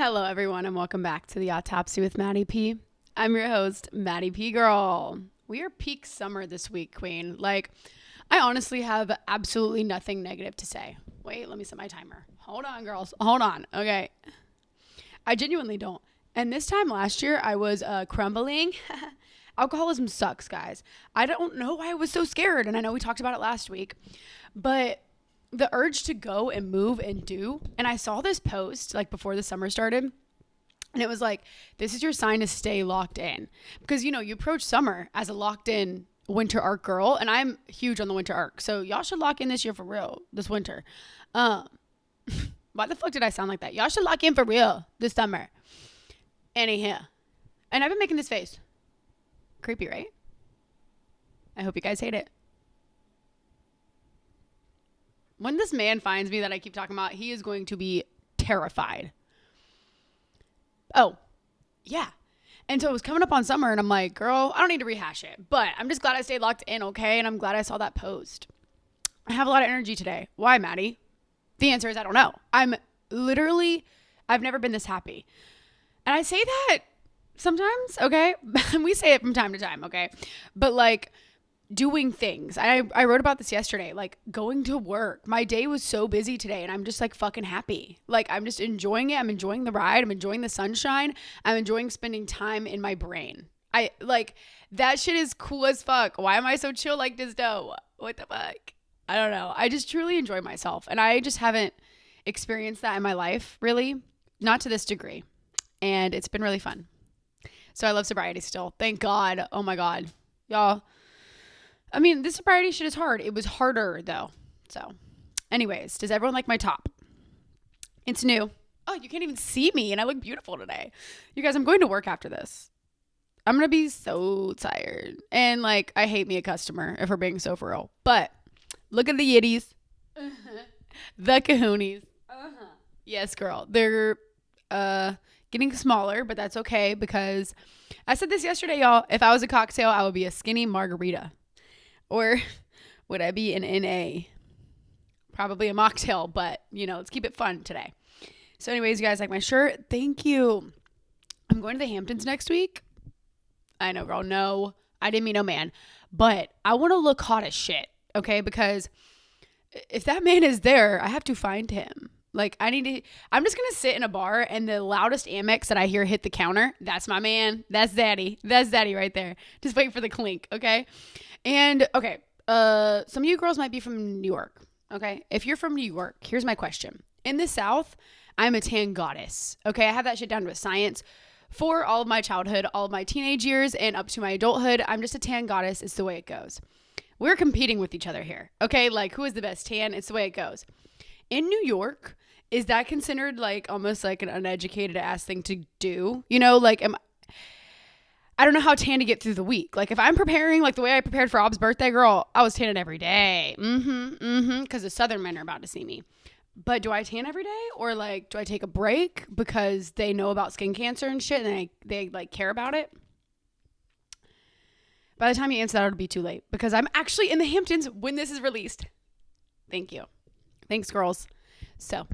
Hello, everyone, and welcome back to the Autopsy with Maddee P. I'm your host, Maddee P. Girl. We are peak summer this week, queen. Like, I honestly have absolutely nothing negative to say. Wait, let me set my timer. Hold on, girls. Hold on. Okay. I genuinely don't. And this time last year, I was crumbling. Alcoholism sucks, guys. I don't know why I was so scared. And I know we talked about it last week. But the urge to go and move and do. And I saw this post like before the summer started. And it was like, this is your sign to stay locked in. Because, you know, you approach summer as a locked in winter arc girl. And I'm huge on the winter arc. So y'all should lock in this year for real, this winter. Why the fuck did I sound like that? Y'all should lock in for real this summer. Anyhow. And I've been making this face. Creepy, right? I hope you guys hate it. When this man finds me that I keep talking about, he is going to be terrified. Oh, yeah. And so it was coming up on summer, and I'm like, girl, I don't need to rehash it. But I'm just glad I stayed locked in, okay? And I'm glad I saw that post. I have a lot of energy today. Why, Maddie? The answer is I don't know. I've never been this happy. And I say that sometimes, okay? We say it from time to time, okay? But like doing things. I wrote about this yesterday, like going to work. My day was so busy today and I'm just like fucking happy. Like I'm just enjoying it. I'm enjoying the ride. I'm enjoying the sunshine. I'm enjoying spending time in my brain. I like that shit is cool as fuck. Why am I so chill like this though? What the fuck? I don't know. I just truly enjoy myself and I just haven't experienced that in my life really, not to this degree. And it's been really fun. So I love sobriety still. Thank God. Oh my God. Y'all. I mean, this sobriety shit is hard. It was harder though. So anyways, does everyone like my top? It's new. Oh, you can't even see me and I look beautiful today. You guys, I'm going to work after this. I'm going to be so tired. And like, I hate me a customer if we're being so for real. But look at the yitties. The kahoonies. Yes, girl. They're getting smaller, but that's okay because I said this yesterday, y'all. If I was a cocktail, I would be a skinny margarita. Or would I be an NA? Probably a mocktail, but you know, let's keep it fun today. So anyways, you guys like my shirt? Thank you. I'm going to the Hamptons next week. I know, girl. No, I didn't mean no man. But I want to look hot as shit, okay? Because if that man is there, I have to find him. Like I'm just going to sit in a bar and the loudest Amex that I hear hit the counter, that's my man. That's daddy. That's daddy right there. Just wait for the clink, okay? And okay, some of you girls might be from New York, okay? If you're from New York, here's my question. In the South, I'm a tan goddess, okay? I have that shit down to a science. For all of my childhood, all of my teenage years, and up to my adulthood, I'm just a tan goddess. It's the way it goes. We're competing with each other here, okay? Like, who is the best tan? It's the way it goes. In New York, is that considered like almost like an uneducated ass thing to do? You know, like I don't know how tan to get through the week. Like if I'm preparing like the way I prepared for Ob's birthday, girl, I was tanning every day. Because the Southern men are about to see me. But do I tan every day? Or like, do I take a break because they know about skin cancer and shit and they like care about it? By the time you answer that, it'll be too late because I'm actually in the Hamptons when this is released. Thank you. Thanks, girls. So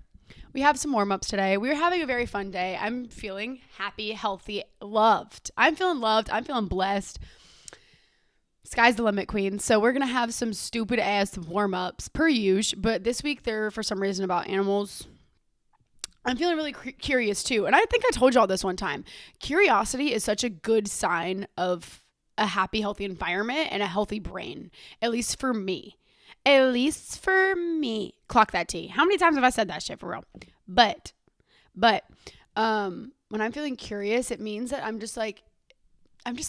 we have some warm-ups today. We're having a very fun day. I'm feeling happy, healthy, loved. I'm feeling loved. I'm feeling blessed. Sky's the limit, queen. So we're going to have some stupid ass warm-ups per usual. But this week they're for some reason about animals. I'm feeling really curious too. And I think I told y'all this one time. Curiosity is such a good sign of a happy, healthy environment and a healthy brain. At least for me. At least for me. Clock that T. How many times have I said that shit for real? But, when I'm feeling curious, it means that I'm just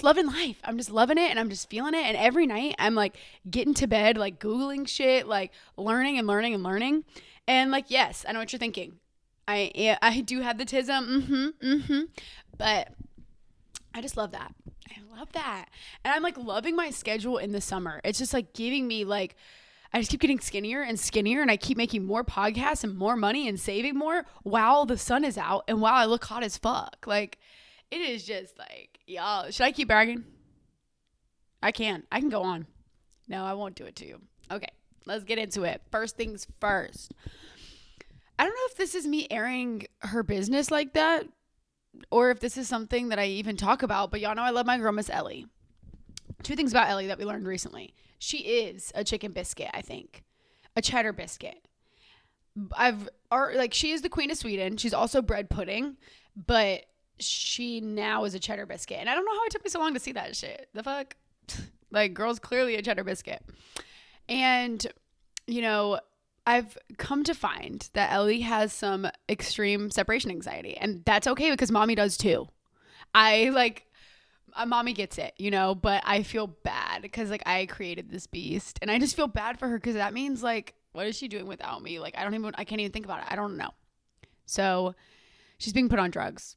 loving life. I'm just loving it and I'm just feeling it. And every night I'm like getting to bed, like Googling shit, like learning and learning and learning. And like, yes, I know what you're thinking. I do have the tism. But I just love that. I love that. And I'm like loving my schedule in the summer. It's just like giving me like, I just keep getting skinnier and skinnier and I keep making more podcasts and more money and saving more while the sun is out and while I look hot as fuck. Like, it is just like, y'all, should I keep bragging? I can go on. No, I won't do it to you. Okay, let's get into it. First things first. I don't know if this is me airing her business like that or if this is something that I even talk about, but y'all know I love my girl, Miss Ellie. Two things about Ellie that we learned recently. She is a chicken biscuit, I think. A cheddar biscuit. She is the queen of Sweden. She's also bread pudding, but she now is a cheddar biscuit. And I don't know how it took me so long to see that shit. The fuck? Like, girl's clearly a cheddar biscuit. And, you know, I've come to find that Ellie has some extreme separation anxiety. And that's okay because mommy does too. Mommy gets it, you know, but I feel bad because, like, I created this beast. And I just feel bad for her because that means, like, what is she doing without me? Like, I can't even think about it. I don't know. So she's being put on drugs.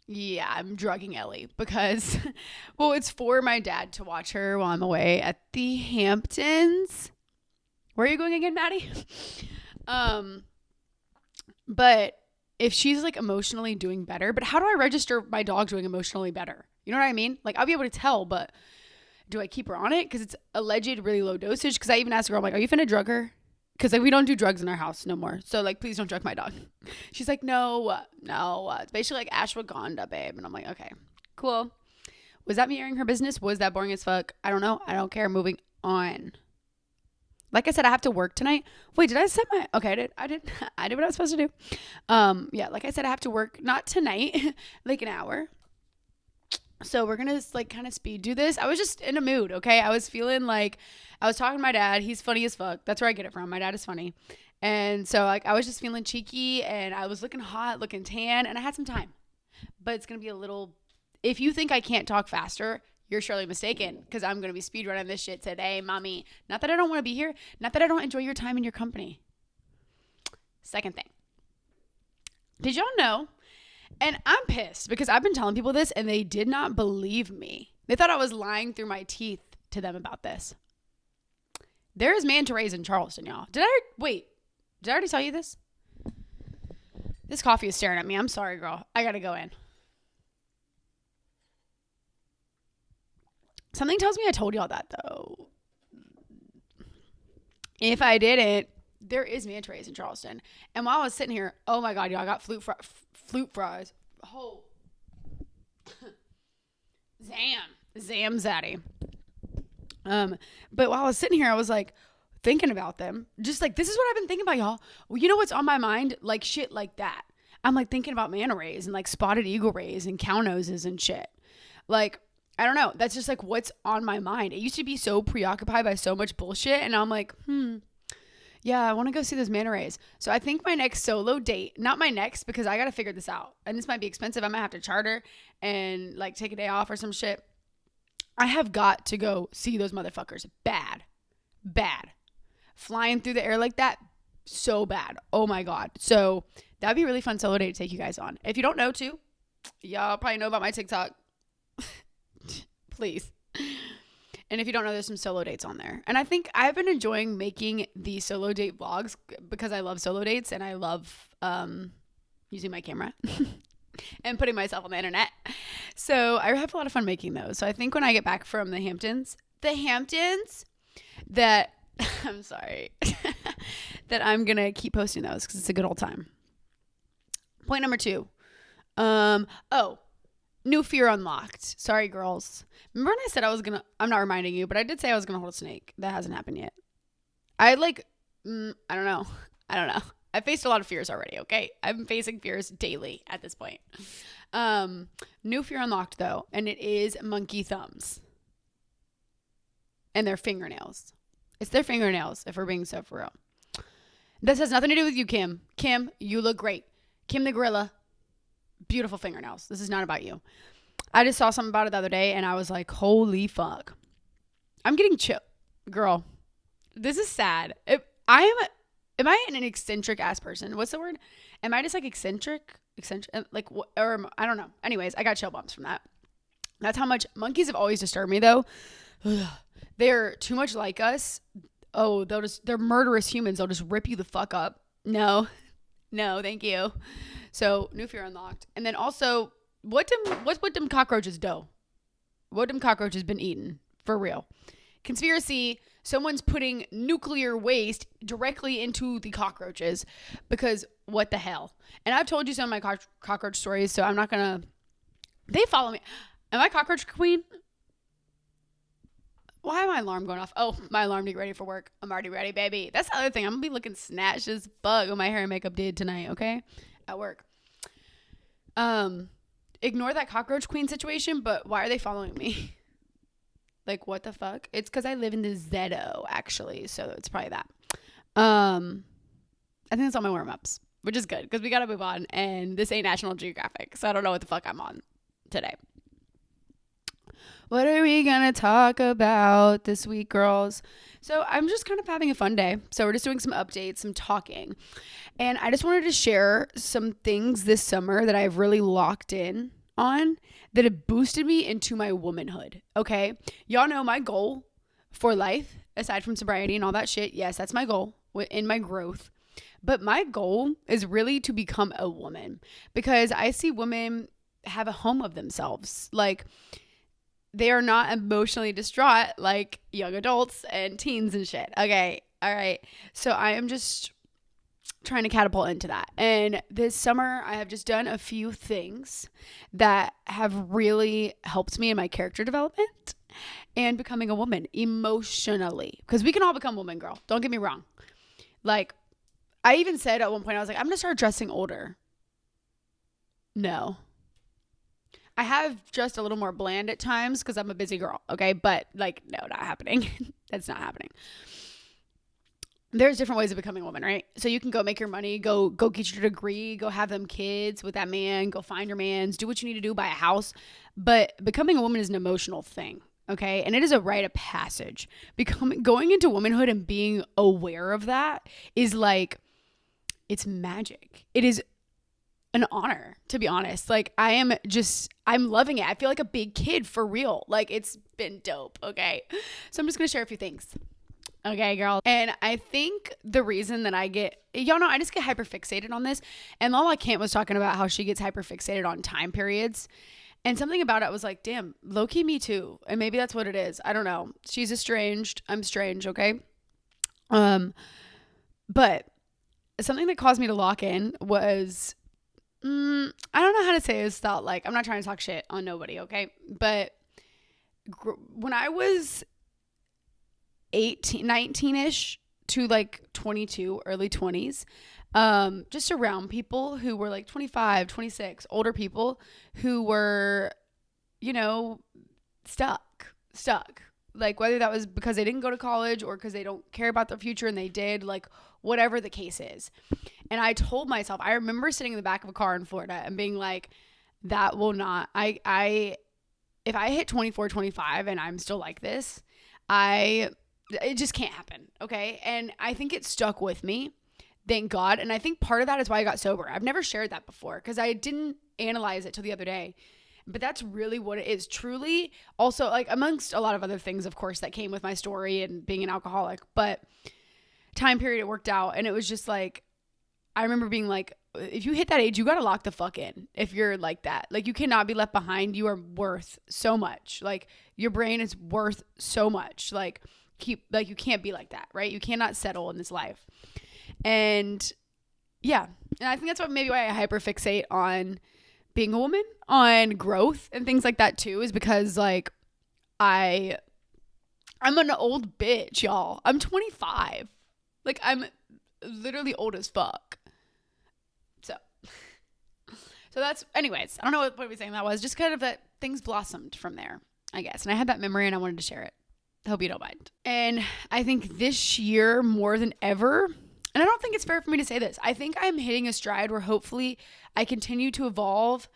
Yeah, I'm drugging Ellie because, well, it's for my dad to watch her while I'm away at the Hamptons. Where are you going again, Maddie? But if she's like emotionally doing better, but how do I register my dog doing emotionally better? You know what I mean? Like, I'll be able to tell, but do I keep her on it? Because it's alleged really low dosage. Because I even asked her, I'm like, are you finna drug her? Because, like, we don't do drugs in our house no more. So, like, please don't drug my dog. She's like, no. It's basically like ashwagandha, babe. And I'm like, okay, cool. Was that me airing her business? Was that boring as fuck? I don't know. I don't care. Moving on. Like I said, I have to work tonight. Wait, did I set my... Okay, I did what I was supposed to do. Yeah, like I said, I have to work. Not tonight. Like an hour. So we're going to like kind of speed do this. I was just in a mood, okay? I was feeling like I was talking to my dad. He's funny as fuck. That's where I get it from. My dad is funny. And so like I was just feeling cheeky and I was looking hot, looking tan, and I had some time. But it's going to be a little... If you think I can't talk faster, you're surely mistaken because I'm going to be speed running this shit today, mommy. Not that I don't want to be here. Not that I don't enjoy your time in your company. Second thing. Did y'all know... And I'm pissed because I've been telling people this and they did not believe me. They thought I was lying through my teeth to them about this. There is manta rays in Charleston, y'all. Did I already tell you this? This coffee is staring at me. I'm sorry, girl. I gotta go in. Something tells me I told y'all that, though. If I didn't, there is manta rays in Charleston. And while I was sitting here, oh my God, y'all, I got flute fries. Oh. Zam zaddy. But while I was sitting here, I was like thinking about them. Just like, this is what I've been thinking about, y'all. Well, you know what's on my mind? Like shit like that. I'm like thinking about manta rays and like spotted eagle rays and cow noses and shit. Like, I don't know. That's just like what's on my mind. It used to be so preoccupied by so much bullshit. And I'm like, yeah, I want to go see those manta rays. So I think my next solo date, not my next because I got to figure this out. And this might be expensive. I might have to charter and like take a day off or some shit. I have got to go see those motherfuckers. Bad. Flying through the air like that, so bad. Oh my God. So that'd be a really fun solo date to take you guys on. If you don't know too, y'all probably know about my TikTok. Please. And if you don't know, there's some solo dates on there. And I think I've been enjoying making the solo date vlogs because I love solo dates and I love using my camera and putting myself on the internet. So I have a lot of fun making those. So I think when I get back from the Hamptons, that I'm sorry, that I'm going to keep posting those because it's a good old time. Point number 2. New fear unlocked. Sorry, girls. Remember when I said I'm not reminding you, but I did say I was going to hold a snake. That hasn't happened yet. I don't know. I faced a lot of fears already, okay? I've been facing fears daily at this point. New fear unlocked, though, and it is monkey thumbs. And their fingernails. It's their fingernails, if we're being so for real. This has nothing to do with you, Kim. Kim, you look great. Kim the gorilla. Beautiful fingernails. This is not about you. I just saw something about it the other day and I was like, holy fuck. I'm getting chill. Girl, this is sad. Am I an eccentric ass person? What's the word? Am I just like eccentric? Like, or I don't know. Anyways, I got chill bumps from that. That's how much monkeys have always disturbed me though. They're too much like us. Oh, they're murderous humans. They'll just rip you the fuck up. No, thank you. So new fear unlocked. And then also, what's what them cockroaches do? What them cockroaches been eating? For real. conspiracy, someone's putting nuclear waste directly into the cockroaches because what the hell? And I've told you some of my cockroach stories, so I'm not going to, they follow me. Am I cockroach queen? Why is my alarm going off? Oh, my alarm to get ready for work. I'm already ready, baby. That's the other thing. I'm going to be looking snatched as fuck when my hair and makeup did tonight, okay? At work. Ignore that cockroach queen situation, but why are they following me? Like, what the fuck? It's because I live in the Zeto, actually. So it's probably that. I think that's all my warm-ups, which is good because we got to move on. And this ain't National Geographic, so I don't know what the fuck I'm on today. What are we going to talk about this week, girls? So I'm just kind of having a fun day. So we're just doing some updates, some talking. And I just wanted to share some things this summer that I've really locked in on that have boosted me into my womanhood. Okay. Y'all know my goal for life, aside from sobriety and all that shit. Yes, that's my goal in my growth. But my goal is really to become a woman because I see women have a home of themselves. Like, they are not emotionally distraught like young adults and teens and shit. Okay. All right. So I am just trying to catapult into that. And this summer, I have just done a few things that have really helped me in my character development and becoming a woman emotionally. Because we can all become women, girl. Don't get me wrong. Like, I even said at one point, I was like, I'm going to start dressing older. No. I have dressed a little more bland at times because I'm a busy girl, okay? But, like, no, not happening. That's not happening. There's different ways of becoming a woman, right? So you can go make your money, go get your degree, go have them kids with that man, go find your mans, do what you need to do, buy a house. But becoming a woman is an emotional thing, okay? And it is a rite of passage. Going into womanhood and being aware of that is like, it's magic. It is an honor, to be honest. Like, I'm loving it. I feel like a big kid for real. Like, it's been dope. Okay. So I'm just going to share a few things. Okay, girl. And I think the reason that y'all know, I just get hyper fixated on this. And Lala Kent was talking about how she gets hyper fixated on time periods. And something about it was like, damn, low-key me too. And maybe that's what it is. I don't know. She's estranged. I'm strange. Okay. But something that caused me to lock in was, I don't know how to say this without, like, I'm not trying to talk shit on nobody, okay? But when I was 19-ish to like 22, early 20s, just around people who were like 25, 26, older people who were, stuck. Like, whether that was because they didn't go to college or because they don't care about their future and they did, like, whatever the case is. And I told myself, I remember sitting in the back of a car in Florida and being like, that will not, if I hit 24, 25 and I'm still like this, it just can't happen. Okay. And I think it stuck with me. Thank God. And I think part of that is why I got sober. I've never shared that before because I didn't analyze it till the other day. But that's really what it is. Truly, also, like, amongst a lot of other things, of course, that came with my story and being an alcoholic. But time period, it worked out. And it was just like, I remember being like, if you hit that age, you got to lock the fuck in if you're like that. Like, you cannot be left behind. You are worth so much. Like, your brain is worth so much. Like, you can't be like that, right? You cannot settle in this life. And yeah. And I think that's why I hyperfixate on being a woman, on growth and things like that too, is because, like, I'm an old bitch, y'all. I'm 25. Like, I'm literally old as fuck. So that's, anyways, I don't know what we saying that was. Just kind of that things blossomed from there, I guess. And I had that memory and I wanted to share it. I hope you don't mind. And I think this year more than ever, and I don't think it's fair for me to say this, I think I'm hitting a stride where hopefully I continue to evolve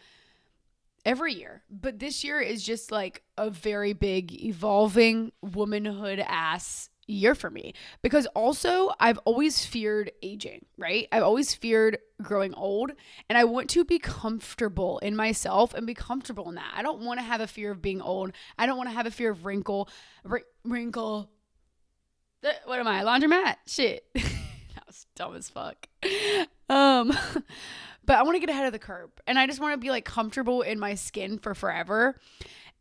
every year. But this year is just like a very big evolving womanhood ass year for me, because also I've always feared aging, right? I've always feared growing old, and I want to be comfortable in myself and be comfortable in that. I don't want to have a fear of being old. I don't want to have a fear of wrinkle. What am I, a laundromat? Shit. That was dumb as fuck. But I want to get ahead of the curve, and I just want to be like comfortable in my skin for forever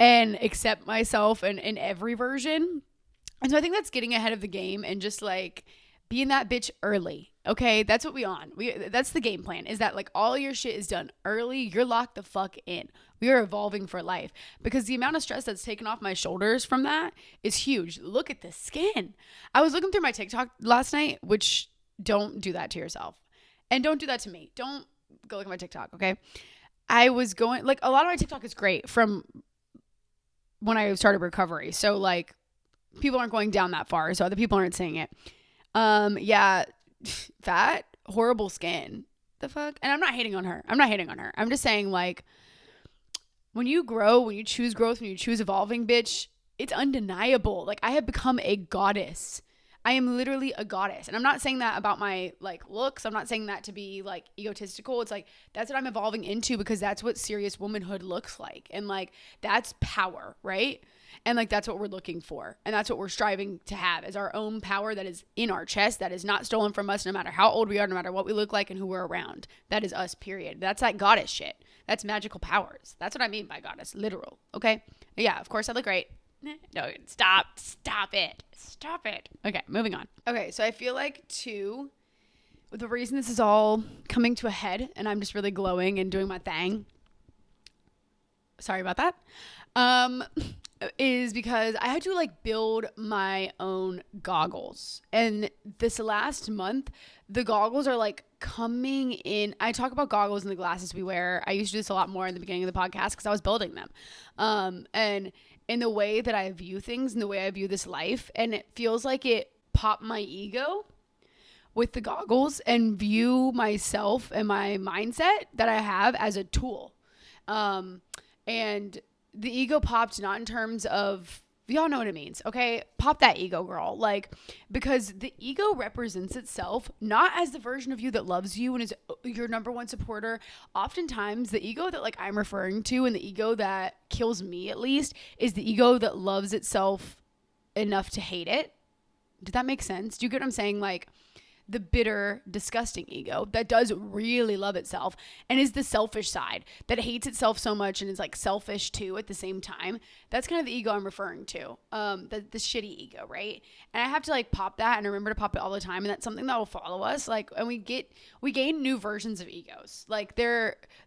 and accept myself in every version. And so I think that's getting ahead of the game and just like being that bitch early. Okay, that's what we on. That's the game plan. Is that like all your shit is done early. You're locked the fuck in. We are evolving for life because the amount of stress that's taken off my shoulders from that is huge. Look at the skin. I was looking through my TikTok last night, which don't do that to yourself, and don't do that to me. Don't go look at my TikTok. Okay, I was going like a lot of my TikTok is great from when I started recovery. So like people aren't going down that far, so other people aren't saying it. Yeah, fat, horrible skin. The fuck? And I'm not hating on her. I'm just saying like when you grow, when you choose growth, when you choose evolving, bitch, it's undeniable. Like I have become a goddess. I am literally a goddess. And I'm not saying that about my like looks. I'm not saying that to be like egotistical. It's like that's what I'm evolving into because that's what serious womanhood looks like. And like that's power, right? And like that's what we're looking for. And that's what we're striving to have is our own power that is in our chest, that is not stolen from us no matter how old we are, no matter what we look like and who we're around. That is us, period. That's like goddess shit. That's magical powers. That's what I mean by goddess. Literal. Okay? Yeah, of course I look great. No, stop it. Okay, moving on. Okay, so I feel like too, the reason this is all coming to a head and I'm just really glowing and doing my thing. Sorry about that. Is because I had to like build my own goggles. And this last month, the goggles are like coming in. I talk about goggles and the glasses we wear. I used to do this a lot more in the beginning of the podcast because I was building them. And in the way that I view things and the way I view this life, and it feels like it popped my ego with the goggles and view myself and my mindset that I have as a tool. And the ego popped not in terms of, y'all know what it means, okay? Pop that ego, girl. Like, because the ego represents itself not as the version of you that loves you and is your number one supporter. Oftentimes, the ego that like I'm referring to and the ego that kills me at least is the ego that loves itself enough to hate it. Did that make sense? Do you get what I'm saying? Like, the bitter, disgusting ego that does really love itself and is the selfish side that hates itself so much and is like selfish too at the same time. That's kind of the ego I'm referring to. The shitty ego, right? And I have to like pop that and remember to pop it all the time. And that's something that will follow us. Like, and we gain new versions of egos. Like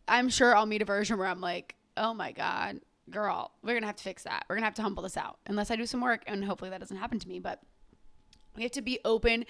I'm sure I'll meet a version where I'm like, oh my God, girl, we're going to have to fix that. We're going to have to humble this out unless I do some work. And hopefully that doesn't happen to me, but we have to be open.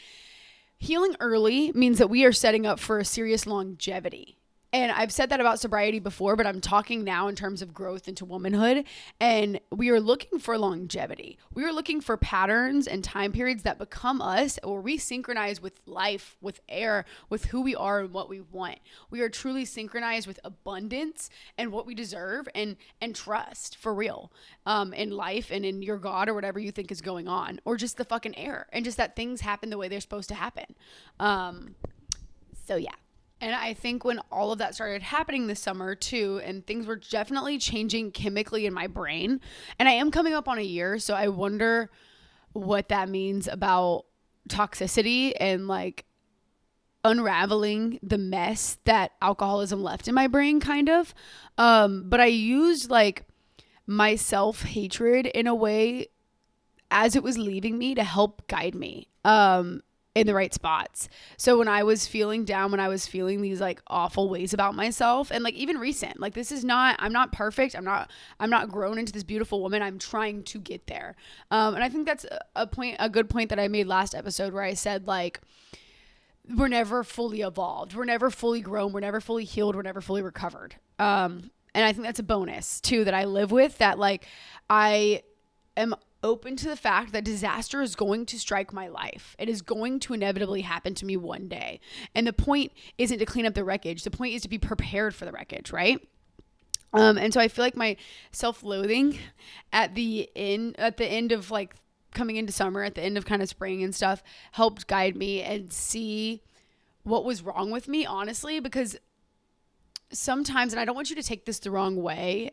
Healing early means that we are setting up for a serious longevity. And I've said that about sobriety before, but I'm talking now in terms of growth into womanhood. And we are looking for longevity. We are looking for patterns and time periods that become us, or we synchronize with life, with air, with who we are and what we want. We are truly synchronized with abundance and what we deserve and trust for real in life and in your God or whatever you think is going on, or just the fucking air and just that things happen the way they're supposed to happen. So yeah. And I think when all of that started happening this summer too, and things were definitely changing chemically in my brain, and I am coming up on a year, so I wonder what that means about toxicity and like unraveling the mess that alcoholism left in my brain kind of. But I used like my self-hatred in a way as it was leaving me to help guide me. In the right spots. So when I was feeling down, when I was feeling these like awful ways about myself, and like even recent, like I'm not perfect. I'm not grown into this beautiful woman. I'm trying to get there. And I think that's a good point that I made last episode where I said like, we're never fully evolved. We're never fully grown. We're never fully healed. We're never fully recovered. And I think that's a bonus too, that I live with, that like I am open to the fact that disaster is going to strike my life. It is going to inevitably happen to me one day. And the point isn't to clean up the wreckage. The point is to be prepared for the wreckage, right? And so I feel like my self-loathing at the end of like coming into summer, at the end of kind of spring and stuff, helped guide me and see what was wrong with me, honestly, because sometimes, and I don't want you to take this the wrong way,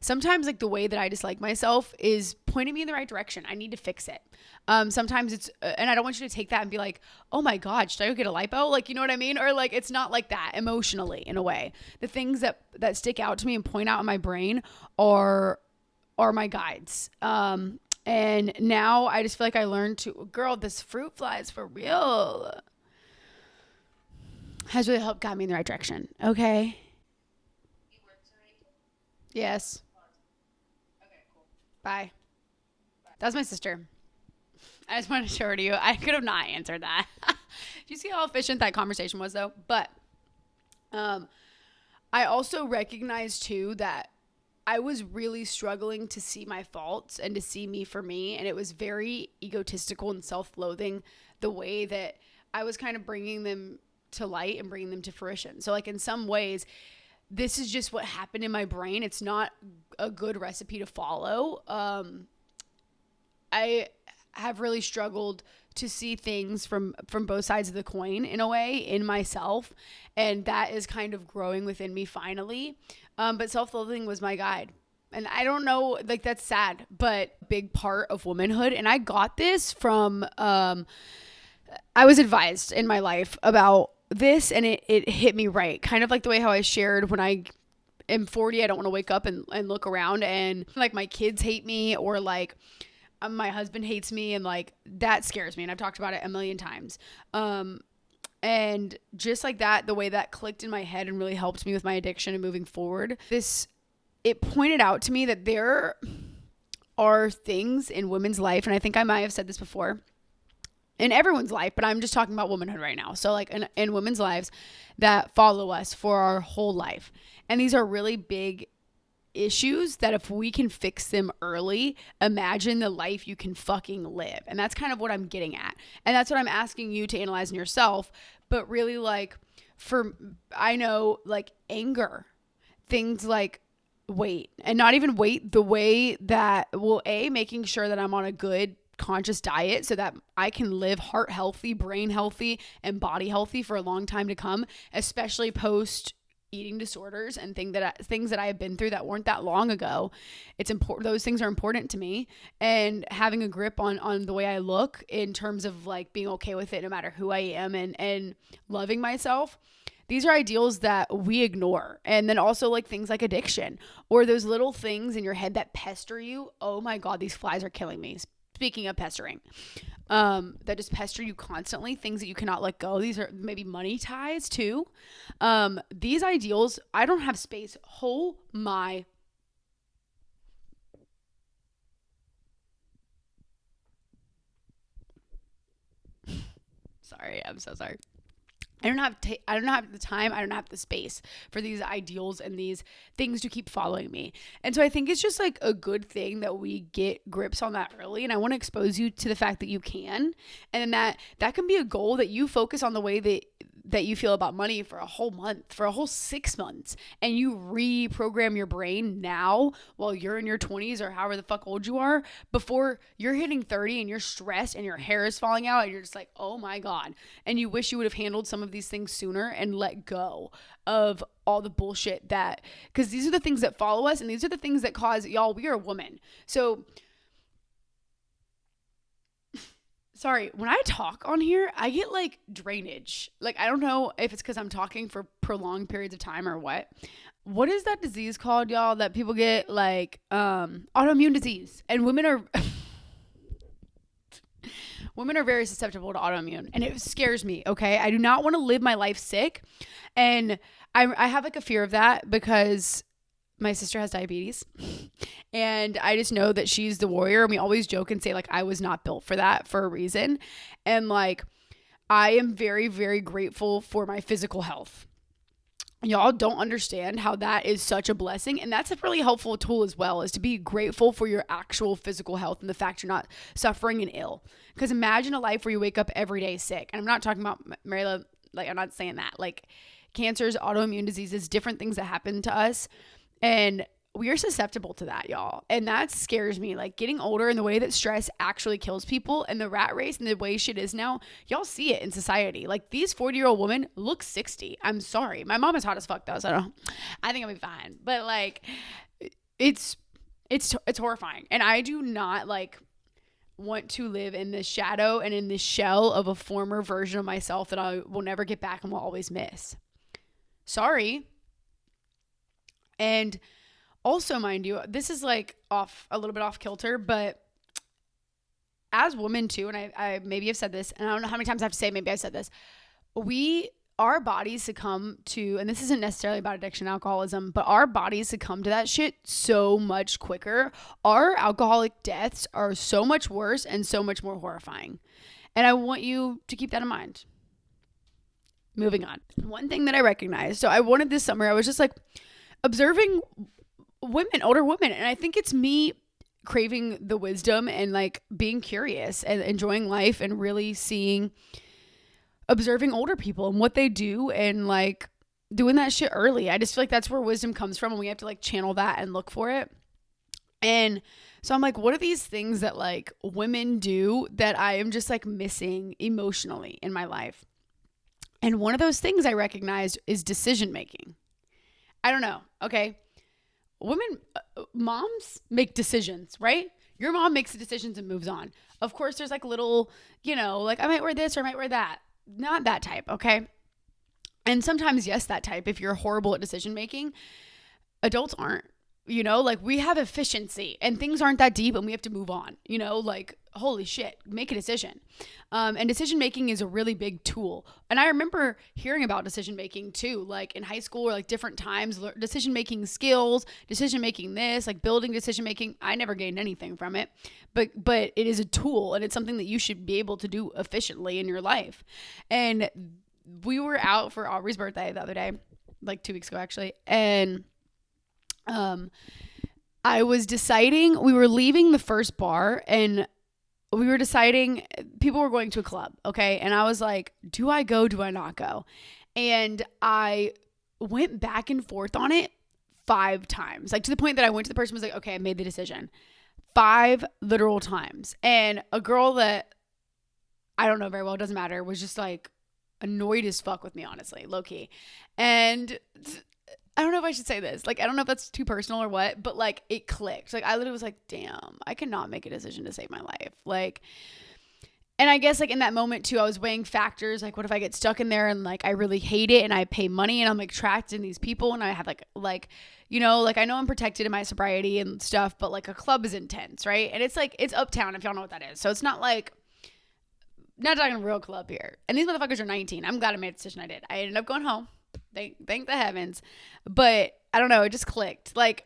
sometimes like the way that I dislike myself is pointing me in the right direction. I need to fix it. Sometimes it's, and I don't want you to take that and be like, oh my God, should I go get a lipo? Like, you know what I mean? Or like, it's not like that emotionally in a way. The things that stick out to me and point out in my brain are my guides. And And now I just feel like I learned to, girl, this fruit flies for real. Has really helped guide me in the right direction. Okay. Yes. Bye. That's my sister. I just wanted to show her to you. I could have not answered that. Do you see how efficient that conversation was, though? But I also recognize, too, that I was really struggling to see my faults and to see me for me. And it was very egotistical and self-loathing the way that I was kind of bringing them to light and bringing them to fruition. So, like, in some ways, this is just what happened in my brain. It's not a good recipe to follow. I have really struggled to see things from both sides of the coin in a way in myself. And that is kind of growing within me finally. But self-loathing was my guide. And I don't know, like, that's sad, but big part of womanhood. And I got this from, I was advised in my life about this, and it hit me right. Kind of like the way how I shared when I am 40, I don't want to wake up and look around and like my kids hate me, or like my husband hates me, and like that scares me. And I've talked about it a million times. And just like that, the way that clicked in my head and really helped me with my addiction and moving forward, it pointed out to me that there are things in women's life, and I think I might have said this before, in everyone's life, but I'm just talking about womanhood right now. So like in women's lives that follow us for our whole life. And these are really big issues that if we can fix them early, imagine the life you can fucking live. And that's kind of what I'm getting at. And that's what I'm asking you to analyze in yourself. But really, like, I know, like, anger, things like weight, and not even weight, the way that making sure that I'm on a good conscious diet so that I can live heart healthy, brain healthy, and body healthy for a long time to come, especially post eating disorders and things that I have been through that weren't that long ago. It's important. Those things are important to me, and having a grip on the way I look in terms of like being okay with it no matter who I am, and loving myself. These are ideals that we ignore. And then also like things like addiction, or those little things in your head that pester you. Oh my God, these flies are killing me. Speaking of pestering, that just pester you constantly, things that you cannot let go. These are maybe money ties too. These ideals, I don't have space. Oh my. Sorry, I'm so sorry. I don't have the time. I don't have the space for these ideals and these things to keep following me. And so I think it's just like a good thing that we get grips on that early. And I want to expose you to the fact that you can, and that can be a goal, that you focus on the way that you feel about money for a whole month, for a whole 6 months, and you reprogram your brain now while you're in your 20s or however the fuck old you are, before you're hitting 30 and you're stressed and your hair is falling out and you're just like, oh my God. And you wish you would have handled some of these things sooner and let go of all the bullshit because these are the things that follow us, and these are the things that cause, y'all, we are a woman. So sorry, when I talk on here, I get like drainage. Like, I don't know if it's because I'm talking for prolonged periods of time or what. What is that disease called, y'all, that people get, like autoimmune disease? And women are very susceptible to autoimmune, and it scares me. Okay, I do not want to live my life sick, and I have like a fear of that because my sister has diabetes, and I just know that she's the warrior. And we always joke and say like, I was not built for that for a reason. And like, I am very, very grateful for my physical health. Y'all don't understand how that is such a blessing. And that's a really helpful tool as well, is to be grateful for your actual physical health and the fact you're not suffering and ill. Because imagine a life where you wake up every day sick. And I'm not talking about Marilla, like, I'm not saying that. Like, cancers, autoimmune diseases, different things that happen to us. And we are susceptible to that, y'all. And that scares me. Like, getting older and the way that stress actually kills people, and the rat race and the way shit is now, y'all see it in society. Like, these 40-year-old women look 60. I'm sorry. My mom is hot as fuck though, so I think I'll be fine. But like, it's horrifying. And I do not like want to live in the shadow and in the shell of a former version of myself that I will never get back and will always miss. Sorry. And also, mind you, this is like a little bit off kilter, but as women too, and I maybe have said this, and I don't know how many times I have to say, maybe I said this, our bodies succumb to, and this isn't necessarily about addiction, alcoholism, but our bodies succumb to that shit so much quicker. Our alcoholic deaths are so much worse and so much more horrifying. And I want you to keep that in mind. Moving on. One thing that I recognized, so I wanted this summer, I was just like observing women, older women, and I think it's me craving the wisdom and like being curious and enjoying life and really observing older people and what they do and like doing that shit early. I just feel like that's where wisdom comes from, and we have to like channel that and look for it. And so I'm like, what are these things that like women do that I am just like missing emotionally in my life? And one of those things I recognized is decision making. I don't know. Okay. Moms make decisions, right? Your mom makes the decisions and moves on. Of course, there's like little, like I might wear this or I might wear that. Not that type, okay? And sometimes, yes, that type, if you're horrible at decision making. Adults aren't, like we have efficiency and things aren't that deep and we have to move on, like holy shit, make a decision. And decision making is a really big tool. And I remember hearing about decision making too, like in high school or like different times, decision making skills, decision making this, like building decision making. I never gained anything from it, but it is a tool and it's something that you should be able to do efficiently in your life. And we were out for Aubrey's birthday the other day, like 2 weeks ago actually, and I was deciding, we were leaving the first bar and we were deciding, people were going to a club, okay? And I was like, do I go, do I not go? And I went back and forth on it 5 times, like to the point that I went to the person and was like, okay, I made the decision 5 literal times. And a girl that I don't know very well, it doesn't matter, was just like annoyed as fuck with me, honestly, low key. And I don't know if I should say this. Like, I don't know if that's too personal or what, but like it clicked. Like I literally was like, damn, I cannot make a decision to save my life. Like, and I guess like in that moment too, I was weighing factors. Like what if I get stuck in there and like, I really hate it and I pay money and I'm like trapped in these people and I have like, I know I'm protected in my sobriety and stuff, but like a club is intense. Right. And it's like, it's uptown if y'all know what that is. So it's not like, not talking a real club here. And these motherfuckers are 19. I'm glad I made the decision I did. I ended up going home. Thank the heavens. But I don't know, it just clicked. Like,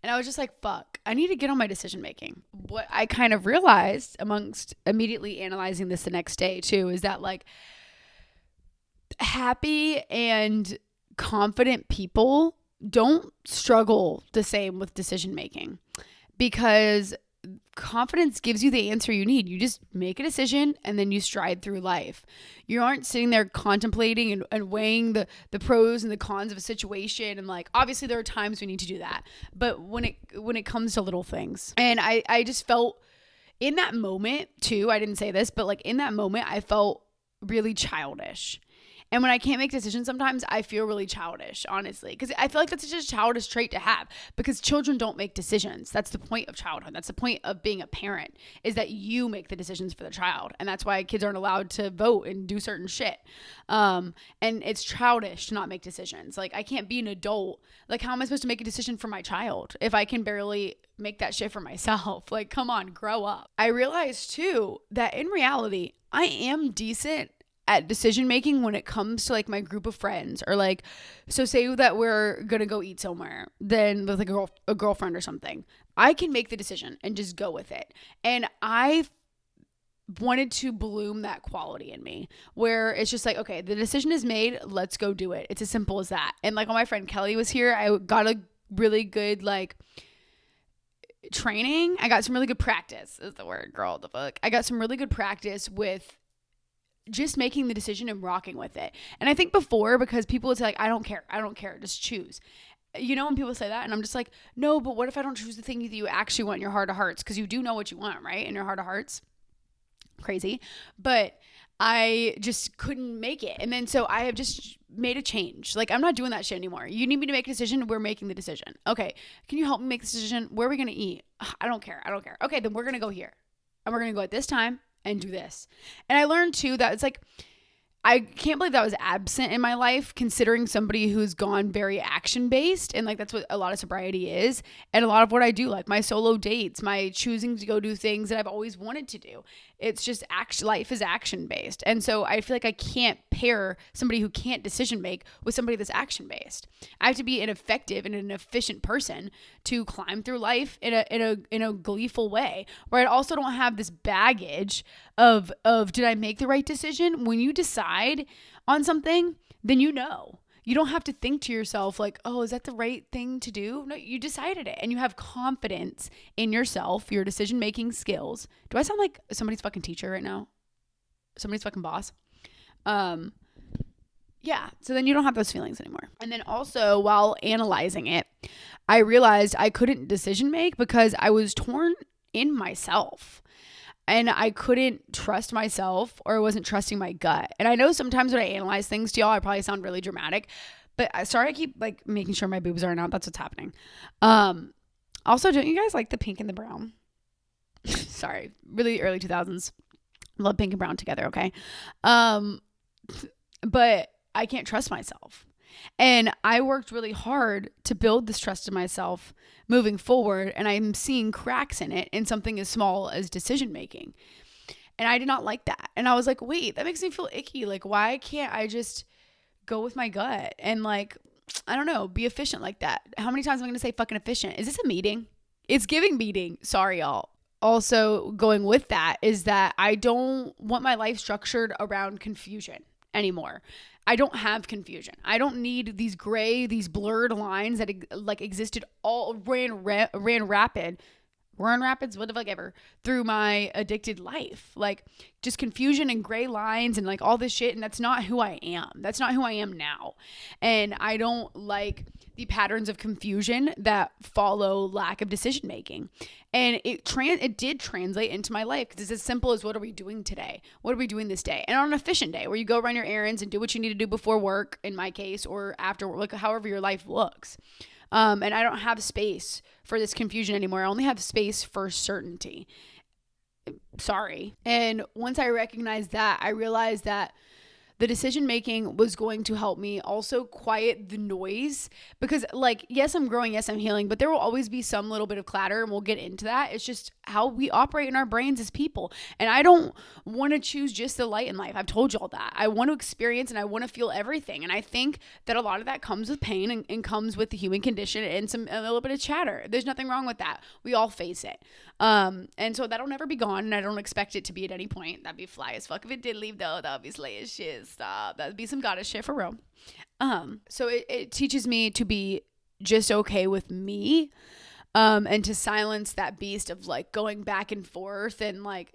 and I was just like, fuck, I need to get on my decision making. What I kind of realized amongst immediately analyzing this the next day too, is that like happy and confident people don't struggle the same with decision making, because confidence gives you the answer you need. You just make a decision and then you stride through life. You aren't sitting there contemplating and weighing the pros and the cons of a situation. And like, obviously there are times we need to do that, but when it comes to little things, and I just felt in that moment too, I didn't say this, but like in that moment, I felt really childish. And when I can't make decisions, sometimes I feel really childish, honestly, because I feel like that's just a childish trait to have, because children don't make decisions. That's the point of childhood. That's the point of being a parent, is that you make the decisions for the child. And that's why kids aren't allowed to vote and do certain shit. And it's childish to not make decisions. Like, I can't be an adult. Like, how am I supposed to make a decision for my child if I can barely make that shit for myself? Like, come on, grow up. I realized too that in reality, I am decent at decision making when it comes to like my group of friends, or like, so say that we're gonna go eat somewhere, then with like a girlfriend or something, I can make the decision and just go with it. And I wanted to bloom that quality in me where it's just like, okay, the decision is made, let's go do it. It's as simple as that. And like when my friend Kelly was here, I got a really good like training. I got some really good practice is the word, girl, the fuck. I got some really good practice with just making the decision and rocking with it. And I think before, because people would say like, I don't care, just choose. You know, when people say that, and I'm just like, no, but what if I don't choose the thing that you actually want in your heart of hearts? Because you do know what you want, right? In your heart of hearts. Crazy. But I just couldn't make it. And then so I have just made a change. Like, I'm not doing that shit anymore. You need me to make a decision. We're making the decision. Okay. Can you help me make the decision? Where are we going to eat? I don't care. Okay. Then we're going to go here. And we're going to go at this time and do this. And I learned too that it's like, I can't believe that was absent in my life, considering somebody who's gone very action based. And like, that's what a lot of sobriety is. And a lot of what I do, like my solo dates, my choosing to go do things that I've always wanted to do. It's just life is action based. And so I feel like I can't pair somebody who can't decision make with somebody that's action based. I have to be an effective and an efficient person to climb through life in a gleeful way, where I also don't have this baggage of did I make the right decision? When you decide on something, then you know. You don't have to think to yourself like, oh, is that the right thing to do? No, you decided it, and you have confidence in yourself, your decision-making skills. Do I sound like somebody's fucking teacher right now? Somebody's fucking boss? Yeah. So then you don't have those feelings anymore. And then also, while analyzing it, I realized I couldn't decision make because I was torn in myself. And I couldn't trust myself, or I wasn't trusting my gut. And I know sometimes when I analyze things to y'all, I probably sound really dramatic, but sorry, I keep like making sure my boobs aren't out. That's what's happening. Also, don't you guys like the pink and the brown? Sorry, really early 2000s. Love pink and brown together. Okay. But I can't trust myself. And I worked really hard to build this trust in myself moving forward. And I'm seeing cracks in it in something as small as decision making. And I did not like that. And I was like, wait, that makes me feel icky. Like, why can't I just go with my gut and like, I don't know, be efficient like that? How many times am I going to say fucking efficient? Is this a meeting? It's giving meeting. Sorry, y'all. Also going with that is that I don't want my life structured around confusion anymore. I don't have confusion. I don't need these blurred lines that like existed ran rapids, what the fuck ever, through my addicted life. Like just confusion and gray lines and like all this shit. And that's not who I am. That's not who I am now. And I don't like the patterns of confusion that follow lack of decision making. And it did translate into my life, because it's as simple as, what are we doing today? What are we doing this day? And on an efficient day where you go run your errands and do what you need to do before work, in my case, or after work, like however your life looks. And I don't have space for this confusion anymore. I only have space for certainty. Sorry. And once I recognized that, I realized that the decision making was going to help me also quiet the noise, because like, yes, I'm growing. Yes, I'm healing, but there will always be some little bit of clatter, and we'll get into that. It's just how we operate in our brains as people. And I don't want to choose just the light in life. I've told y'all that. I want to experience and I want to feel everything. And I think that a lot of that comes with pain and comes with the human condition and a little bit of chatter. There's nothing wrong with that. We all face it. And so that'll never be gone, and I don't expect it to be at any point. That'd be fly as fuck if it did leave, though. That would be slay as shit. Stop. That'd be some goddess shit for real. So it teaches me to be just okay with me, and to silence that beast of like going back and forth, and like,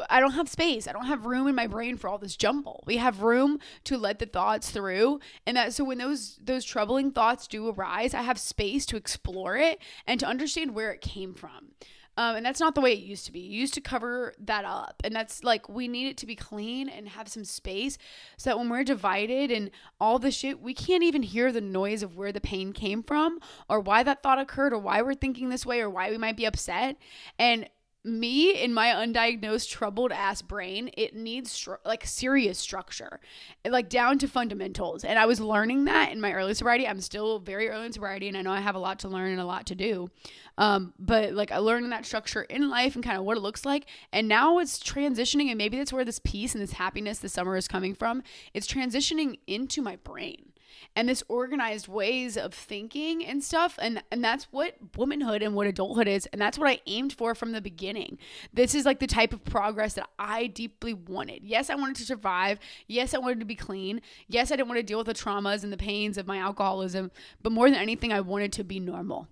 I don't have space. I don't have room in my brain for all this jumble. We have room to let the thoughts through, and that, so when those troubling thoughts do arise, I have space to explore it and to understand where it came from. And that's not the way it used to be. You used to cover that up. And that's like, we need it to be clean and have some space, so that when we're divided and all the shit, we can't even hear the noise of where the pain came from, or why that thought occurred, or why we're thinking this way, or why we might be upset. And me, in my undiagnosed troubled ass brain, it needs like serious structure, like down to fundamentals. And I was learning that in my early sobriety. I'm still very early in sobriety, and I know I have a lot to learn and a lot to do. But like, I learned that structure in life and kind of what it looks like. And now it's transitioning, and maybe that's where this peace and this happiness this summer is coming from. It's transitioning into my brain and this organized ways of thinking and stuff. And that's what womanhood and what adulthood is. And that's what I aimed for from the beginning. This is like the type of progress that I deeply wanted. Yes, I wanted to survive. Yes, I wanted to be clean. Yes, I didn't want to deal with the traumas and the pains of my alcoholism. But more than anything, I wanted to be normal.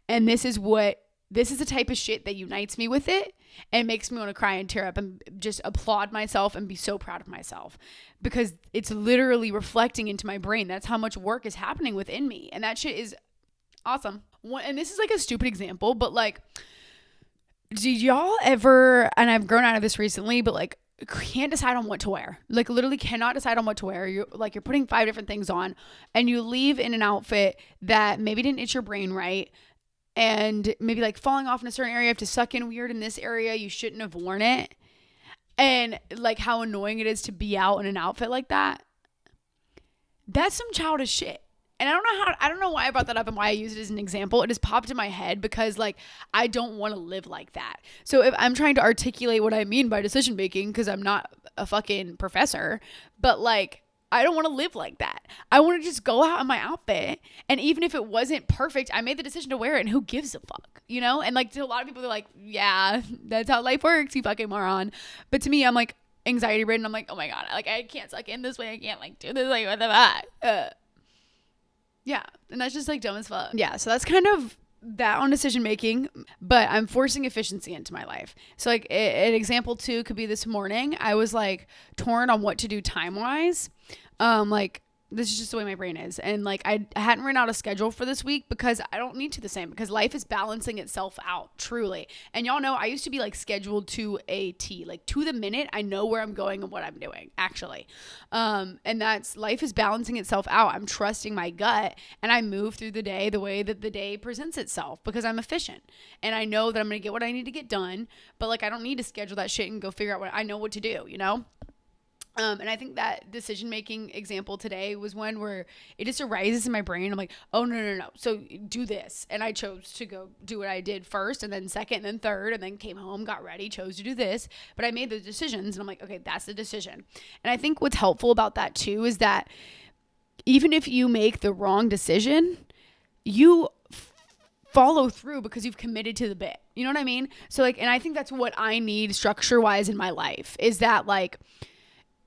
And this is the type of shit that unites me with it and makes me want to cry and tear up and just applaud myself and be so proud of myself, because it's literally reflecting into my brain. That's how much work is happening within me. And that shit is awesome. And this is like a stupid example, but like, did y'all ever, and I've grown out of this recently, but like, can't decide on what to wear, like literally cannot decide on what to wear. You're putting 5 different things on, and you leave in an outfit that maybe didn't itch your brain right, and maybe like falling off in a certain area, you have to suck in weird in this area, you shouldn't have worn it. and like how annoying it is to be out in an outfit like that. That's some childish shit. And I don't know why I brought that up and why I use it as an example. It just popped in my head because like I don't want to live like that. So if I'm trying to articulate what I mean by decision making, because I'm not a fucking professor, but like I don't want to live like that. I want to just go out in my outfit, and even if it wasn't perfect, I made the decision to wear it, and who gives a fuck, you know? And like to a lot of people, they're like, yeah, that's how life works, you fucking moron. But to me, I'm like anxiety ridden. I'm like, oh my God, like I can't suck in this way. I can't like do this, like what the fuck. Yeah, and that's just like dumb as fuck. Yeah, so that's kind of that on decision making, but I'm forcing efficiency into my life. So like an example too could be this morning. I was like torn on what to do time wise. Like this is just the way my brain is. And like I hadn't written out a schedule for this week because I don't need to the same, because life is balancing itself out truly. And y'all know I used to be like scheduled to a T, like to the minute. I know where I'm going and what I'm doing actually. And that's life is balancing itself out. I'm trusting my gut and I move through the day the way that the day presents itself because I'm efficient and I know that I'm going to get what I need to get done. But like, I don't need to schedule that shit and go figure out what I know what to do, you know? And I think that decision-making example today was one where it just arises in my brain. I'm like, oh, no. So do this. And I chose to go do what I did first and then second and then third and then came home, got ready, chose to do this. But I made the decisions and I'm like, okay, that's the decision. And I think what's helpful about that too is that even if you make the wrong decision, you follow through because you've committed to the bit. You know what I mean? So like, and I think that's what I need structure-wise in my life is that like,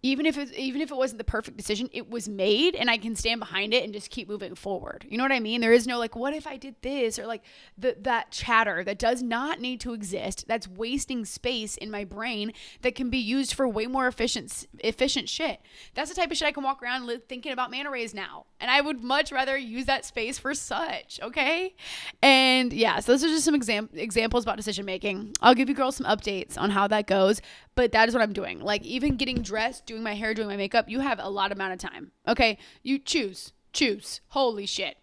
even if it wasn't the perfect decision, it was made and I can stand behind it and just keep moving forward. You know what I mean? There is no like, what if I did this? Or like that chatter that does not need to exist. That's wasting space in my brain that can be used for way more efficient shit. That's the type of shit I can walk around thinking about manta rays now. And I would much rather use that space for such. Okay. And yeah, so those are just some examples about decision making. I'll give you girls some updates on how that goes. But that is what I'm doing. Like even getting dressed, doing my hair, doing my makeup, you have a lot amount of time. Okay. You choose. Holy shit.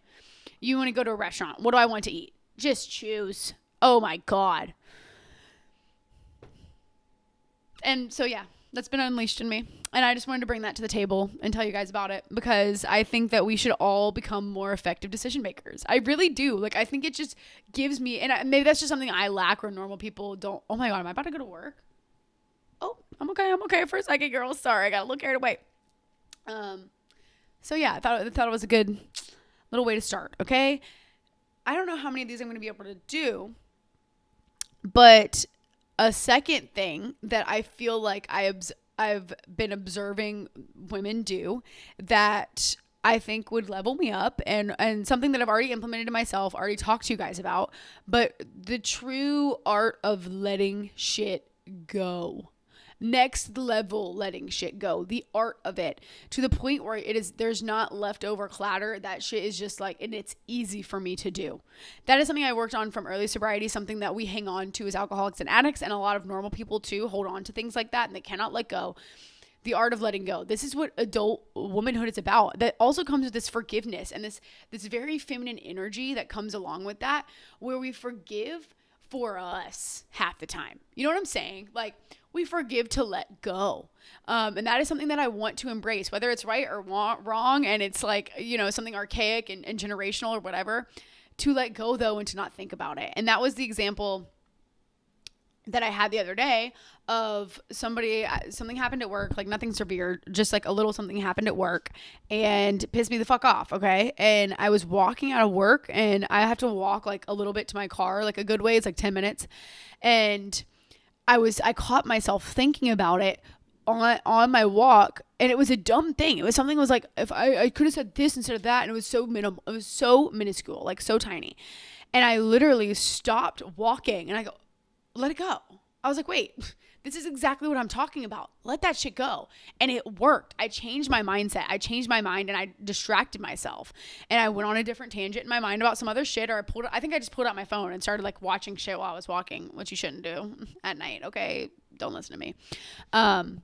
You want to go to a restaurant. What do I want to eat? Just choose. Oh my God. And so, yeah, that's been unleashed in me. And I just wanted to bring that to the table and tell you guys about it because I think that we should all become more effective decision makers. I really do. Like, I think it just gives me, and maybe that's just something I lack or normal people don't. Oh my God, am I about to go to work? Oh, I'm okay for a second, girl. Sorry, I got a little carried away. So yeah, I thought it was a good little way to start. Okay. I don't know how many of these I'm going to be able to do, but a second thing that I feel like I've been observing women do that I think would level me up and something that I've already implemented in myself, already talked to you guys about, but the true art of letting shit go. Next level letting shit go, the art of it, to the point where there's not leftover clatter. That shit is just like, and it's easy for me to do. That is something I worked on from early sobriety, something that we hang on to as alcoholics and addicts, and a lot of normal people too hold on to things like that and they cannot let go. The art of letting go. This is what adult womanhood is about. That also comes with this forgiveness and this very feminine energy that comes along with that, where we forgive for us half the time. You know what I'm saying? Like, we forgive to let go. And that is something that I want to embrace, whether it's right or wrong. And it's like, you know, something archaic and generational or whatever, to let go though, and to not think about it. And that was the example that I had the other day of something happened at work, like nothing severe, just like a little something happened at work and pissed me the fuck off. Okay. And I was walking out of work and I have to walk like a little bit to my car, like a good way. It's like 10 minutes. And I caught myself thinking about it on my walk, and it was a dumb thing. It was something that was like, if I could have said this instead of that, and it was so minimal. It was so minuscule, like so tiny. And I literally stopped walking and I go, let it go. I was like, wait, this is exactly what I'm talking about. Let that shit go. And it worked. I changed my mindset. I changed my mind and I distracted myself. And I went on a different tangent in my mind about some other shit, or I think I just pulled out my phone and started like watching shit while I was walking, which you shouldn't do at night. Okay. Don't listen to me. So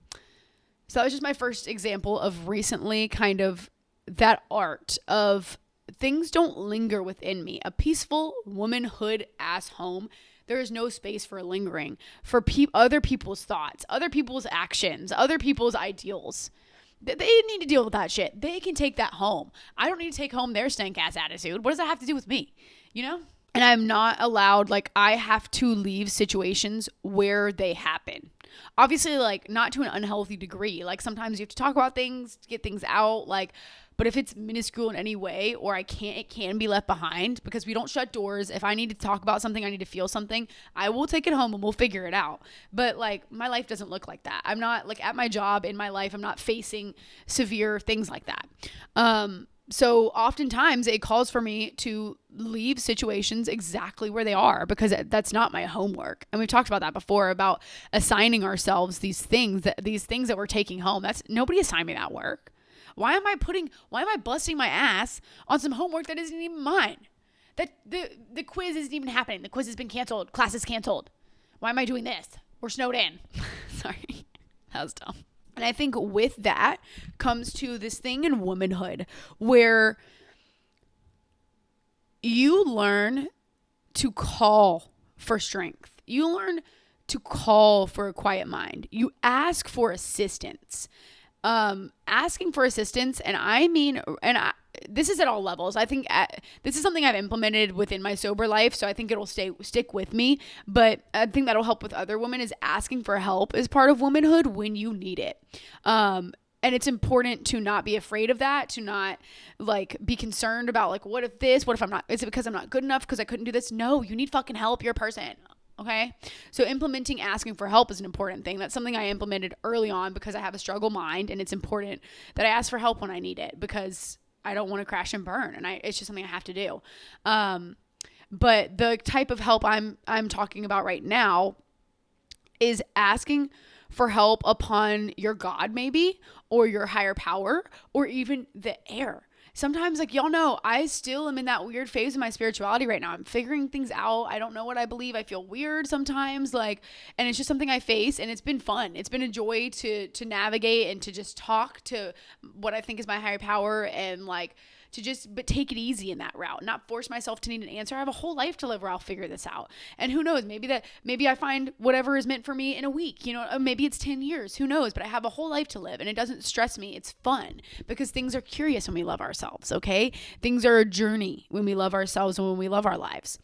that was just my first example of recently kind of that art of things don't linger within me. A peaceful womanhood ass home. there is no space for lingering, for other people's thoughts, other people's actions, other people's ideals. They need to deal with that shit. They can take that home. I don't need to take home their stank ass attitude. What does that have to do with me? You know? And I'm not allowed, like, I have to leave situations where they happen. Obviously, like, not to an unhealthy degree. Like, sometimes you have to talk about things, get things out, like, but if it's minuscule in any way, or it can be left behind, because we don't shut doors. If I need to talk about something, I need to feel something, I will take it home and we'll figure it out. But, like, my life doesn't look like that. I'm not, like, at my job, in my life, I'm not facing severe things like that. So oftentimes it calls for me to leave situations exactly where they are, because that's not my homework. And we've talked about that before, about assigning ourselves these things that we're taking home. That's, nobody assigned me that work. Why am I busting my ass on some homework that isn't even mine? That the quiz isn't even happening. The quiz has been canceled. Class is canceled. Why am I doing this? We're snowed in. Sorry. That was dumb. And I think with that comes to this thing in womanhood where you learn to call for strength. You learn to call for a quiet mind. You ask for assistance. Asking for assistance, this is at all levels. I think this is something I've implemented within my sober life, so I think it'll stick with me. But I think that'll help with other women, is asking for help is part of womanhood when you need it. And it's important to not be afraid of that, to not, like, be concerned about, like, what if I'm not, is it because I'm not good enough because I couldn't do this? No, you need fucking help. You're a person. Okay. So implementing asking for help is an important thing. That's something I implemented early on because I have a struggle mind, and it's important that I ask for help when I need it, because I don't want to crash and burn. And it's just something I have to do. But the type of help I'm talking about right now is asking for help upon your God, maybe, or your higher power, or even the air. Sometimes, like, y'all know, I still am in that weird phase of my spirituality right now. I'm figuring things out. I don't know what I believe. I feel weird sometimes, like, and it's just something I face, and it's been fun. It's been a joy to navigate and to just talk to what I think is my higher power, and, like, but take it easy in that route, not force myself to need an answer. I have a whole life to live where I'll figure this out. And who knows, maybe I find whatever is meant for me in a week, you know, maybe it's 10 years, who knows, but I have a whole life to live, and it doesn't stress me. It's fun, because things are curious when we love ourselves. Okay. Things are a journey when we love ourselves and when we love our lives.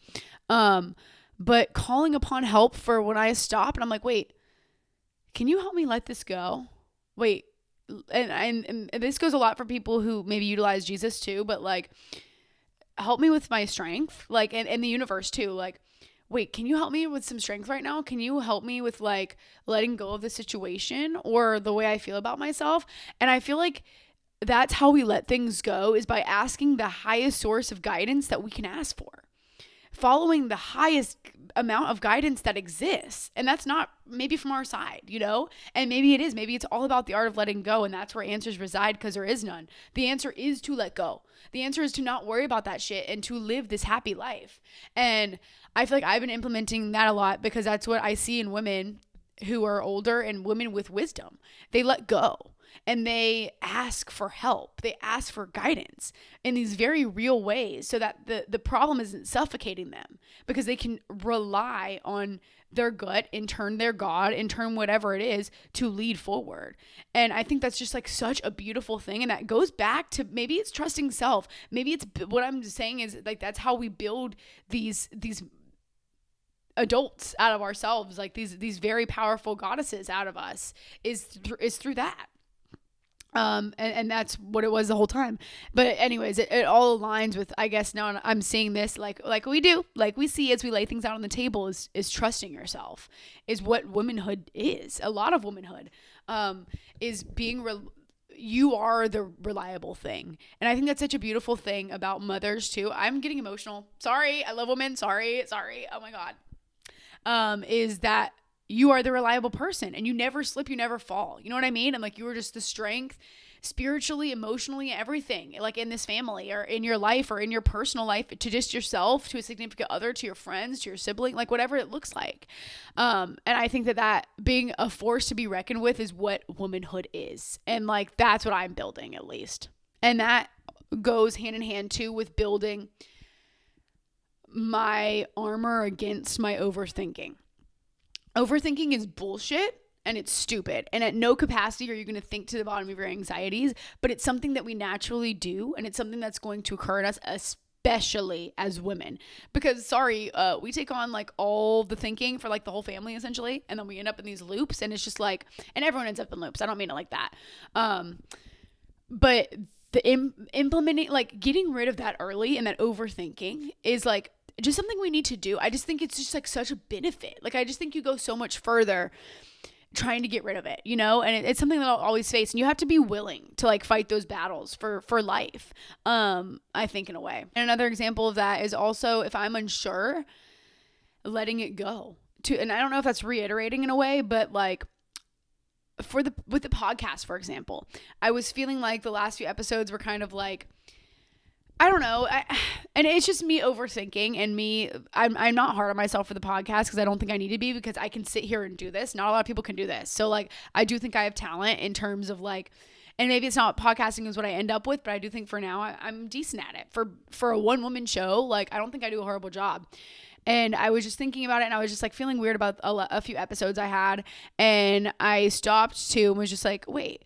But calling upon help for when I stop and I'm like, wait, can you help me let this go? Wait, and this goes a lot for people who maybe utilize Jesus too, but, like, help me with my strength, like, and the universe too. Like, wait, can you help me with some strength right now? Can you help me with, like, letting go of the situation or the way I feel about myself? And I feel like that's how we let things go, is by asking the highest source of guidance that we can ask for. Following the highest amount of guidance that exists. And that's not maybe from our side, you know? And maybe it is. Maybe it's all about the art of letting go, and that's where answers reside, because there is none. The answer is to let go. The answer is to not worry about that shit and to live this happy life. And I feel like I've been implementing that a lot, because that's what I see in women who are older and women with wisdom. They let go. And they ask for help. They ask for guidance in these very real ways, so that the problem isn't suffocating them, because they can rely on their gut, in turn their God, in turn whatever it is, to lead forward. And I think that's just, like, such a beautiful thing. And that goes back to, maybe it's trusting self. Maybe it's, what I'm saying is, like, that's how we build these adults out of ourselves, like these very powerful goddesses out of us, is through that. And that's what it was the whole time. But anyways, it all aligns with, I guess now I'm seeing this like we do, like we see as we lay things out on the table, is trusting yourself, is what womanhood is. A lot of womanhood, is being you are the reliable thing. And I think that's such a beautiful thing about mothers too. I'm getting emotional. Sorry. I love women. Sorry. Oh my God. Is that you are the reliable person, and you never slip, you never fall. You know what I mean? And, like, you are just the strength spiritually, emotionally, everything, like, in this family or in your life or in your personal life, to just yourself, to a significant other, to your friends, to your sibling, like, whatever it looks like. And I think that being a force to be reckoned with is what womanhood is. And, like, that's what I'm building, at least. And that goes hand in hand too with building my armor against my overthinking. Overthinking is bullshit and it's stupid. And at no capacity are you going to think to the bottom of your anxieties, but it's something that we naturally do. And it's something that's going to occur in us, especially as women, because we take on like all the thinking for like the whole family essentially. And then we end up in these loops, and it's just like, and everyone ends up in loops. I don't mean it like that. But the implementing, like getting rid of that early and that overthinking is like just something we need to do. I just think it's just like such a benefit. Like I just think you go so much further trying to get rid of it, you know, and it's something that I'll always face, and you have to be willing to like fight those battles for life. I think in a way. And another example of that is also if I'm unsure, letting it go and I don't know if that's reiterating in a way, but like with the podcast, for example, I was feeling like the last few episodes were kind of like, I don't know. And it's just me overthinking and I'm not hard on myself for the podcast because I don't think I need to be, because I can sit here and do this. Not a lot of people can do this. So like, I do think I have talent in terms of like, and maybe it's not podcasting is what I end up with, but I do think for now I'm decent at it. For a one woman show, like I don't think I do a horrible job. And I was just thinking about it, and I was just like feeling weird about a few episodes I had, and I stopped too and was just like, wait,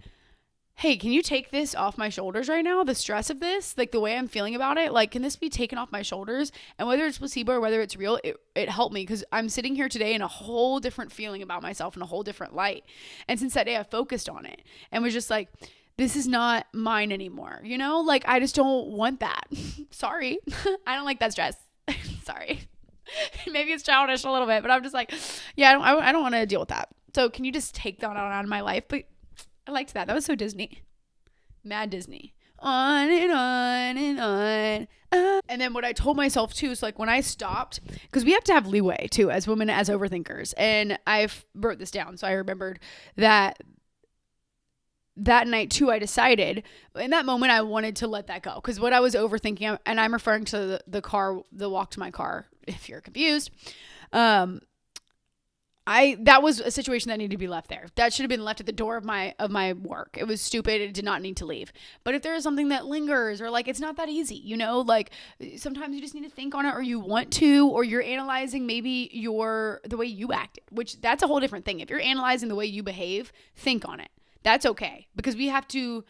hey, can you take this off my shoulders right now? The stress of this, like the way I'm feeling about it, like, can this be taken off my shoulders? And whether it's placebo or whether it's real, it helped me, because I'm sitting here today in a whole different feeling about myself in a whole different light. And since that day, I focused on it and was just like, this is not mine anymore. You know, like, I just don't want that. Sorry. I don't like that stress. Sorry. Maybe it's childish a little bit, but I'm just like, yeah, I don't want to deal with that. So can you just take that out of my life? But I liked that. That was so Disney. Mad Disney. On and on and on. And then what I told myself too is like when I stopped, because we have to have leeway too as women, as overthinkers. And I wrote this down. So I remembered that night too, I decided in that moment I wanted to let that go, because what I was overthinking, and I'm referring to the walk to my car, if you're confused, that was a situation that needed to be left there. That should have been left at the door of my work. It was stupid. It did not need to leave. But if there is something that lingers, or like it's not that easy, you know, like sometimes you just need to think on it, or you want to, or you're analyzing maybe the way you acted, which that's a whole different thing. If you're analyzing the way you behave, think on it. That's okay, because we have to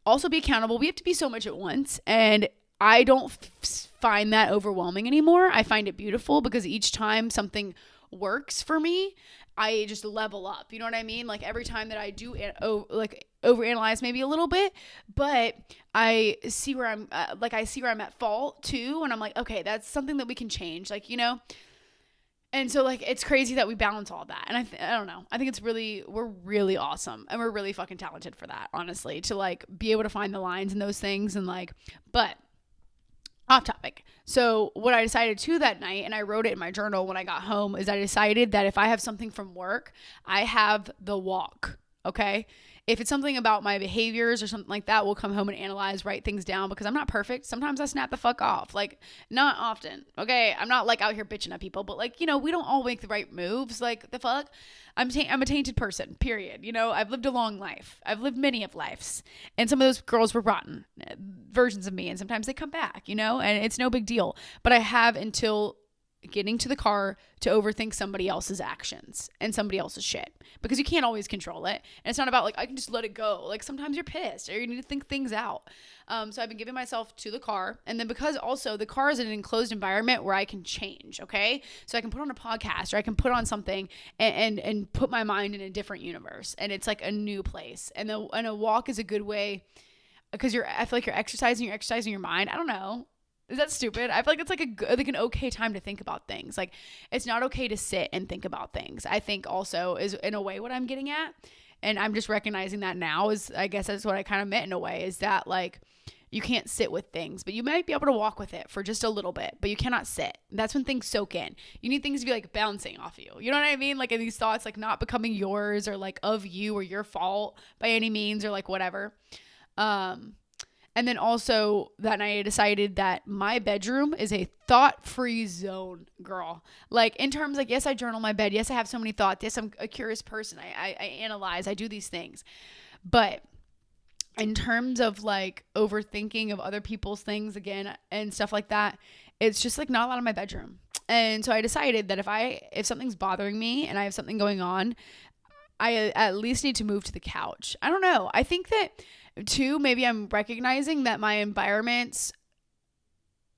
also be accountable. We have to be so much at once, and I don't find that overwhelming anymore. I find it beautiful, because each time something works for me, I just level up. You know what I mean? Like every time that I do overanalyze maybe a little bit, but I see where I'm at fault too, and I'm like, okay, that's something that we can change. Like, you know. And so, like, it's crazy that we balance all that. And I don't know. I think we're really awesome. And we're really fucking talented for that, honestly, to, like, be able to find the lines in those things. And, like, but off topic. So what I decided to that night, and I wrote it in my journal when I got home, is I decided that if I have something from work, I have the walk. Okay. If it's something about my behaviors or something like that, we'll come home and analyze, write things down, because I'm not perfect. Sometimes I snap the fuck off. Like, not often. Okay. I'm not like out here bitching at people, but like, you know, we don't all make the right moves. Like, the fuck? I'm a tainted person, period. You know, I've lived a long life. I've lived many of lives. And some of those girls were rotten versions of me. And sometimes they come back, you know, and it's no big deal. But I have until getting to the car to overthink somebody else's actions and somebody else's shit, because you can't always control it. And it's not about like, I can just let it go. Like sometimes you're pissed or you need to think things out. So I've been giving myself to the car. And then because also the car is an enclosed environment where I can change. Okay. So I can put on a podcast, or I can put on something and put my mind in a different universe. And it's like a new place. And a walk is a good way, because I feel like you're exercising your mind. I don't know. Is that stupid? I feel like it's like an okay time to think about things. Like, it's not okay to sit and think about things. I think also is in a way what I'm getting at. And I'm just recognizing that now is, I guess that's what I kind of meant in a way, is that like, you can't sit with things, but you might be able to walk with it for just a little bit, but you cannot sit. That's when things soak in. You need things to be like bouncing off you. You know what I mean? Like, in these thoughts, like not becoming yours or like of you or your fault by any means, or like whatever. And then also that night I decided that my bedroom is a thought-free zone, girl. Like, in terms, like, yes, I journal my bed. Yes, I have so many thoughts. Yes, I'm a curious person. I analyze. I do these things. But in terms of, like, overthinking of other people's things, again, and stuff like that, it's just like not allowed in my bedroom. And so I decided that if something's bothering me and I have something going on, I at least need to move to the couch. I don't know. I think that too, maybe I'm recognizing that my environments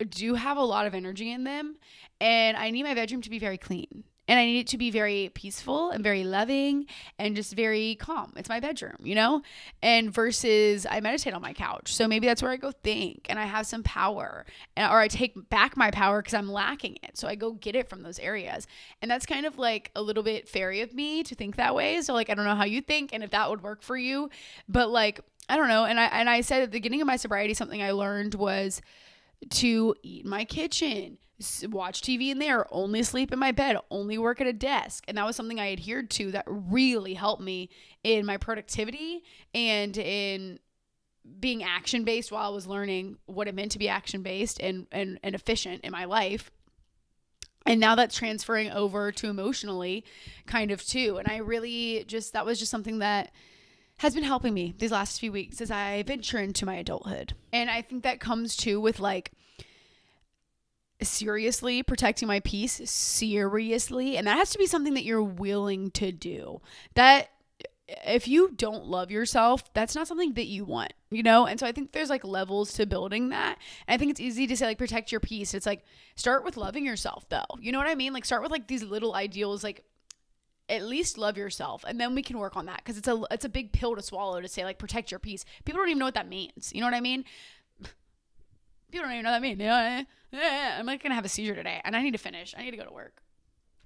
do have a lot of energy in them, and I need my bedroom to be very clean. And I need it to be very peaceful and very loving and just very calm. It's my bedroom, you know? And versus I meditate on my couch. So maybe that's where I go think and I have some power, or I take back my power because I'm lacking it. So I go get it from those areas. And that's kind of like a little bit fairy of me to think that way. So like, I don't know how you think and if that would work for you, but like, I don't know. And I said at the beginning of my sobriety, something I learned was to eat in my kitchen, watch TV in there, only sleep in my bed, only work at a desk. And that was something I adhered to that really helped me in my productivity and in being action-based while I was learning what it meant to be action-based and efficient in my life. And now that's transferring over to emotionally kind of too. And I really that was just something that has been helping me these last few weeks as I venture into my adulthood. And I think that comes too with like seriously protecting my peace, seriously. And that has to be something that you're willing to do. That if you don't love yourself, that's not something that you want, you know? And so I think there's like levels to building that. And I think it's easy to say like protect your peace. It's like start with loving yourself though. You know what I mean? Like start with like these little ideals, like at least love yourself, and then we can work on that, because it's a big pill to swallow to say like protect your peace. People don't even know what that means. You know what I mean? People don't even know what that means. You know what I mean? I'm like gonna have a seizure today, and I need to finish. I need to go to work.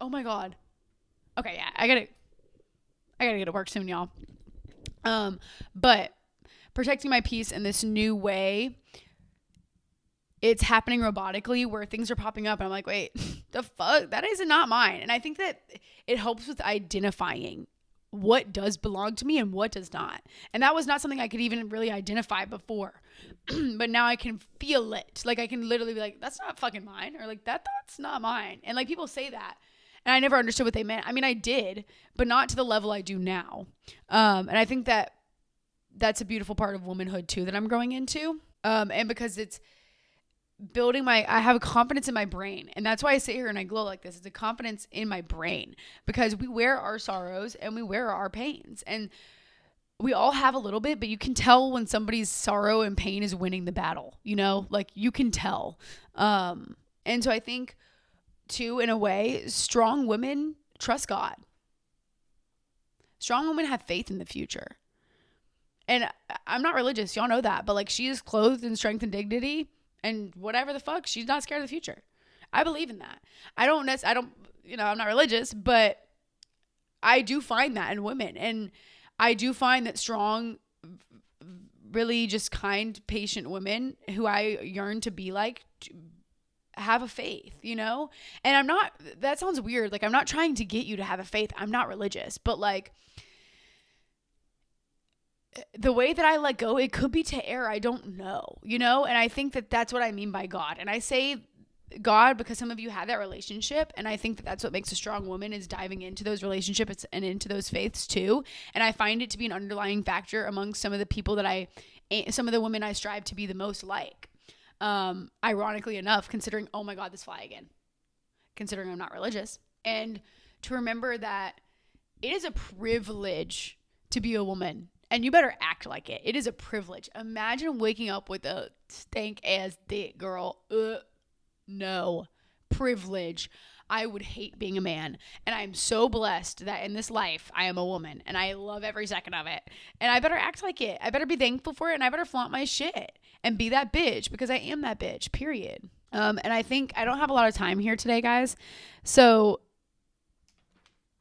Oh my god. Okay, yeah, I gotta get to work soon, y'all. But protecting my peace in this new way, it's happening robotically where things are popping up and I'm like, wait, the fuck? That is not mine. And I think that it helps with identifying what does belong to me and what does not. And that was not something I could even really identify before. But now I can feel it. Like I can literally be like, that's not fucking mine. Or like, that's not mine. And like people say that. And I never understood what they meant. I mean, I did, but not to the level I do now. And I think that that's a beautiful part of womanhood too that I'm growing into. And because it's building I have a confidence in my brain. And that's why I sit here and I glow like this. It's a confidence in my brain, because we wear our sorrows and we wear our pains. And we all have a little bit, but you can tell when somebody's sorrow and pain is winning the battle, you know, like you can tell. And so I think too, in a way, strong women trust God. Strong women have faith in the future. And I'm not religious. Y'all know that. But like she is clothed in strength and dignity and whatever the fuck, she's not scared of the future. I believe in that. I'm not religious, but I do find that in women. And I do find that strong, really just kind, patient women who I yearn to be like have a faith, you know? And that sounds weird. Like I'm not trying to get you to have a faith. I'm not religious, but like the way that I let go, it could be to err. I don't know, you know? And I think that that's what I mean by God. And I say God because some of you have that relationship. And I think that that's what makes a strong woman, is diving into those relationships and into those faiths too. And I find it to be an underlying factor among some of the people some of the women I strive to be the most like. Ironically enough, considering, oh my God, this fly again, considering I'm not religious. And to remember that it is a privilege to be a woman. And you better act like it. It is a privilege. Imagine waking up with a stank ass dick, girl. No. Privilege. I would hate being a man. And I'm so blessed that in this life, I am a woman. And I love every second of it. And I better act like it. I better be thankful for it. And I better flaunt my shit. And be that bitch. Because I am that bitch. Period. And I think I don't have a lot of time here today, guys. So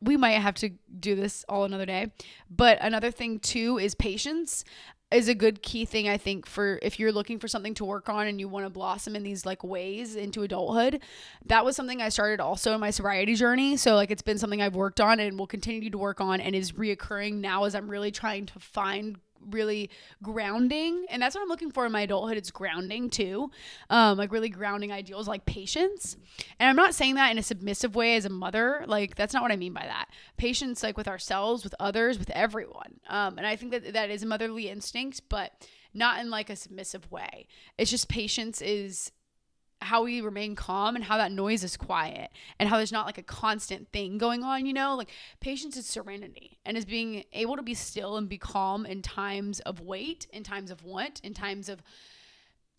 we might have to do this all another day. But another thing too is patience is a good key thing, I think, for if you're looking for something to work on and you want to blossom in these like ways into adulthood. That was something I started also in my sobriety journey. So like it's been something I've worked on and will continue to work on and is reoccurring now as I'm really trying to find really grounding. And that's what I'm looking for in my adulthood. It's grounding too. Like really grounding ideals like patience. And I'm not saying that in a submissive way as a mother. Like that's not what I mean by that. Patience like with ourselves, with others, with everyone. And I think that is a motherly instinct, but not in like a submissive way. It's just patience is how we remain calm and how that noise is quiet and how there's not like a constant thing going on, you know? Like patience is serenity and is being able to be still and be calm in times of wait, in times of want, in times of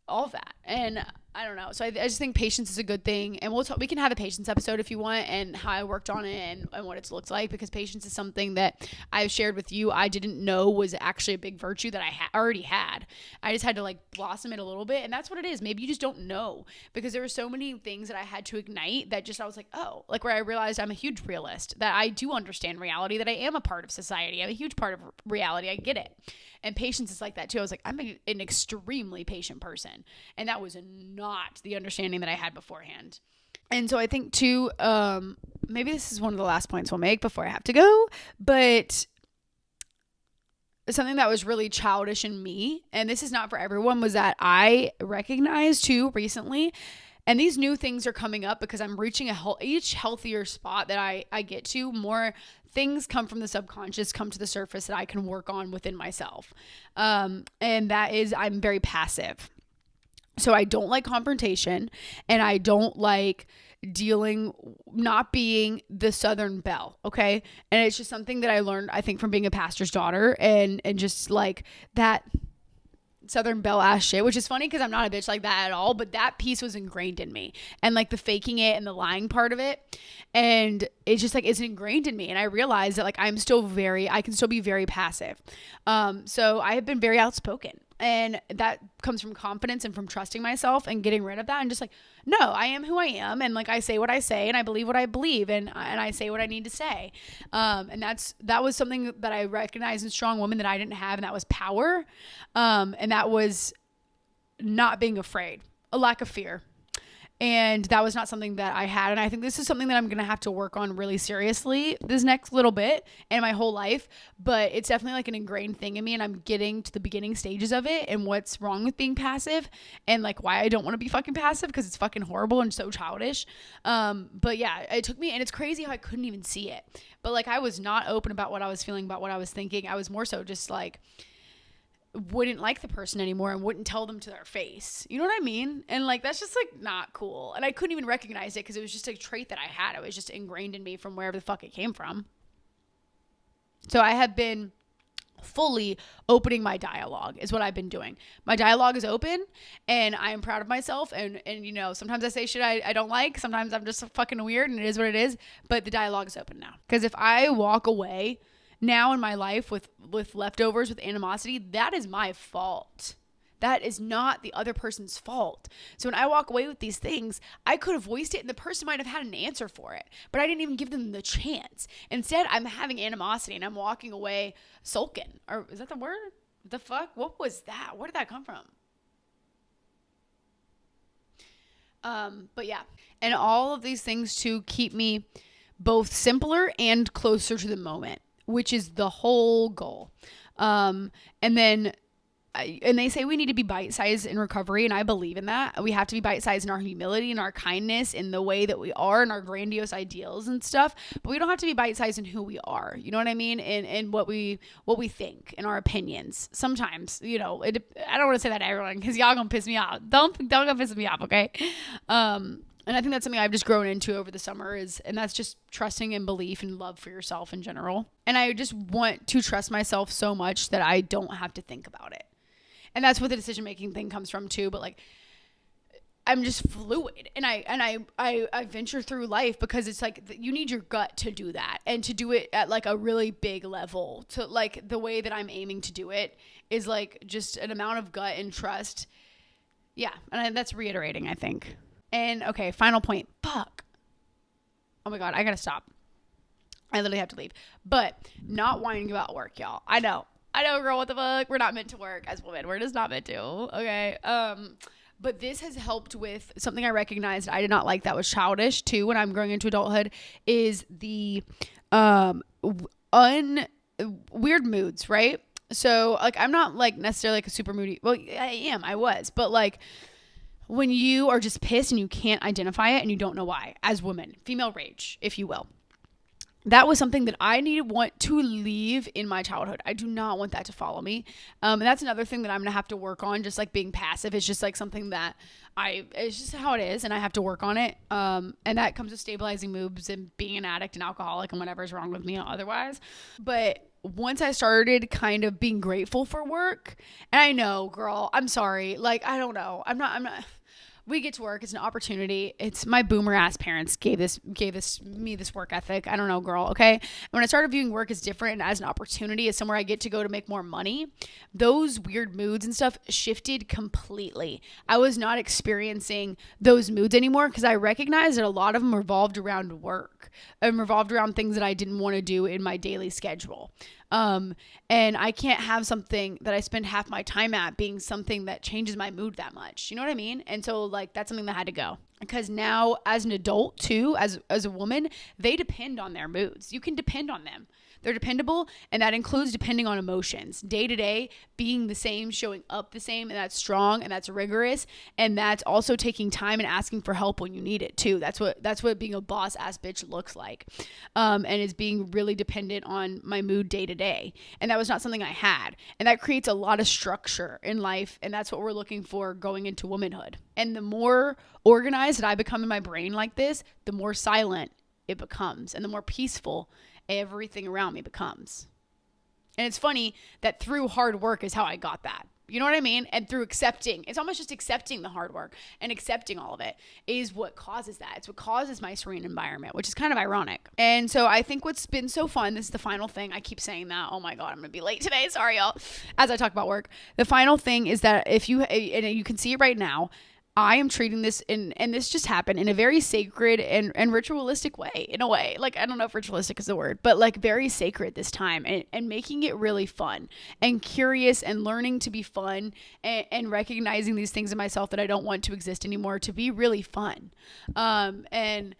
all of that. And I don't know. So I just think patience is a good thing. And we can have a patience episode if you want, and how I worked on it and what it's looked like, because patience is something that I've shared with you. I didn't know was actually a big virtue that I already had. I just had to like blossom it a little bit. And that's what it is. Maybe you just don't know, because there were so many things that I had to ignite that just, I was like, oh, like where I realized I'm a huge realist, that I do understand reality, that I am a part of society. I'm a huge part of reality. I get it. And patience is like that too. I was like, I'm an extremely patient person. And that was not the understanding that I had beforehand. And so I think too, maybe this is one of the last points we'll make before I have to go, but something that was really childish in me, and this is not for everyone, was that I recognized too recently, and these new things are coming up because I'm reaching each healthier spot that I get to, more things come from the subconscious, come to the surface that I can work on within myself. And that is, I'm very passive. So I don't like confrontation, and I don't like not being the Southern belle. Okay. And it's just something that I learned, I think, from being a pastor's daughter, and just like that Southern belle ass shit, which is funny because I'm not a bitch like that at all, but that piece was ingrained in me, and like the faking it and the lying part of it. And it's just like, it's ingrained in me. And I realized that like, I can still be very passive. So I have been very outspoken, and that comes from confidence and from trusting myself and getting rid of that. And just like, no, I am who I am. And like, I say what I say, and I believe what I believe, and I say what I need to say. And that was something that I recognized in strong women that I didn't have. And that was power. And that was not being afraid, a lack of fear. And that was not something that I had. And I think this is something that I'm going to have to work on really seriously this next little bit and my whole life. But it's definitely like an ingrained thing in me. And I'm getting to the beginning stages of it, and what's wrong with being passive, and like why I don't want to be fucking passive, because it's fucking horrible and so childish. But yeah, it took me, and it's crazy how I couldn't even see it. But like, I was not open about what I was feeling, about what I was thinking. I was more so just like, wouldn't like the person anymore and wouldn't tell them to their face. You know what I mean? And like, that's just like not cool. And I couldn't even recognize it because it was just a trait that I had. It was just ingrained in me from wherever the fuck it came from. So I have been fully opening my dialogue is what I've been doing. My dialogue is open, and I am proud of myself. And you know, sometimes I say shit I don't like. Sometimes I'm just fucking weird, and it is what it is. But the dialogue is open now. Because if I walk away now in my life with leftovers, with animosity, that is my fault. That is not the other person's fault. So when I walk away with these things, I could have voiced it and the person might have had an answer for it, but I didn't even give them the chance. Instead, I'm having animosity and I'm walking away sulking. Or is that the word? The fuck? What was that? Where did that come from? But yeah. And all of these things to keep me both simpler and closer to the moment, which is the whole goal. And they say we need to be bite-sized in recovery, and I believe in that. We have to be bite-sized in our humility and our kindness, in the way that we are, and our grandiose ideals and stuff. But we don't have to be bite-sized in who we are. You know what I mean? And what we think and our opinions. Sometimes, you know, I don't want to say that to everyone because y'all gonna piss me off. Don't go piss me off, okay? And I think that's something I've just grown into over the summer, and that's just trusting and belief and love for yourself in general. And I just want to trust myself so much that I don't have to think about it. And that's where the decision-making thing comes from too. But like, I'm just fluid, and I venture through life because it's like, you need your gut to do that, and to do it at like a really big level. To like, the way that I'm aiming to do it is like just an amount of gut and trust. Yeah. And that's reiterating, I think. And okay, final point. Fuck. Oh my God, I gotta stop. I literally have to leave. But not whining about work, y'all. I know, girl, what the fuck? We're not meant to work as women. We're just not meant to. Okay. But this has helped with something I recognized I did not like that was childish too when I'm growing into adulthood, is the weird moods, right? So like, I'm not like necessarily like a super moody. Well, I was, but like, when you are just pissed and you can't identify it and you don't know why, as women, female rage, if you will. that was something that I want to leave in my childhood. I do not want that to follow me. And that's another thing that I'm going to have to work on. Just like being passive is just like something that it's just how it is, and I have to work on it. And that comes with stabilizing moves and being an addict and alcoholic and whatever's wrong with me otherwise. But once I started kind of being grateful for work, and I know, girl, I'm sorry. Like, I don't know. I'm not, we get to work. It's an opportunity. It's my boomer ass parents gave me this work ethic. I don't know, girl. Okay. When I started viewing work as different and as an opportunity, as somewhere I get to go to make more money, those weird moods and stuff shifted completely. I was not experiencing those moods anymore because I recognized that a lot of them revolved around work and revolved around things that I didn't want to do in my daily schedule. And I can't have something that I spend half my time at being something that changes my mood that much. You know what I mean? And so like, that's something that had to go, because now as an adult too, as a woman, they depend on their moods. You can depend on them. They're dependable, and that includes depending on emotions. Day to day, being the same, showing up the same, and that's strong and that's rigorous, and that's also taking time and asking for help when you need it too. That's what being a boss ass bitch looks like, and is being really dependent on my mood day to day. And that was not something I had, and that creates a lot of structure in life, and that's what we're looking for going into womanhood. And the more organized that I become in my brain like this, the more silent it becomes, and the more peaceful everything around me becomes. And it's funny that through hard work is how I got that. You know what I mean? And through accepting, it's almost just accepting the hard work and accepting all of it is what causes that. It's what causes my serene environment, which is kind of ironic. And so I think what's been so fun, this is the final thing. I keep saying that. Oh my God, I'm going to be late today. Sorry, y'all. As I talk about work, the final thing is that and you can see it right now, I am treating this and this just happened in a very sacred and ritualistic way, in a way. Like, I don't know if ritualistic is the word, but like very sacred this time, and making it really fun and curious and learning to be fun, and recognizing these things in myself that I don't want to exist anymore to be really fun. And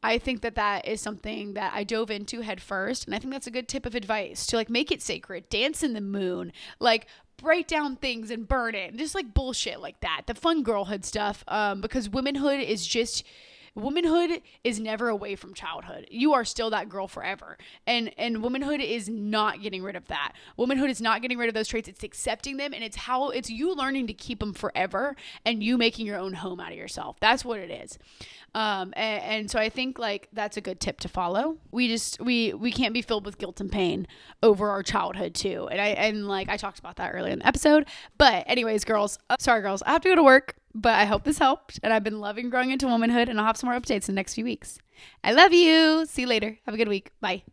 I think that is something that I dove into head first. And I think that's a good tip of advice, to like make it sacred, dance in the moon, like break down things and burn it, and just like bullshit like that. The fun girlhood stuff. Because womanhood is never away from childhood. You are still that girl forever. And womanhood is not getting rid of that. Womanhood is not getting rid of those traits. It's accepting them, and it's you learning to keep them forever, and you making your own home out of yourself. That's what it is. And so I think like that's a good tip to follow. We can't be filled with guilt and pain over our childhood too. And I talked about that earlier in the episode. But anyways, girls, sorry girls, I have to go to work, but I hope this helped. And I've been loving growing into womanhood, and I'll have some more updates in the next few weeks. I love you. See you later. Have a good week. Bye.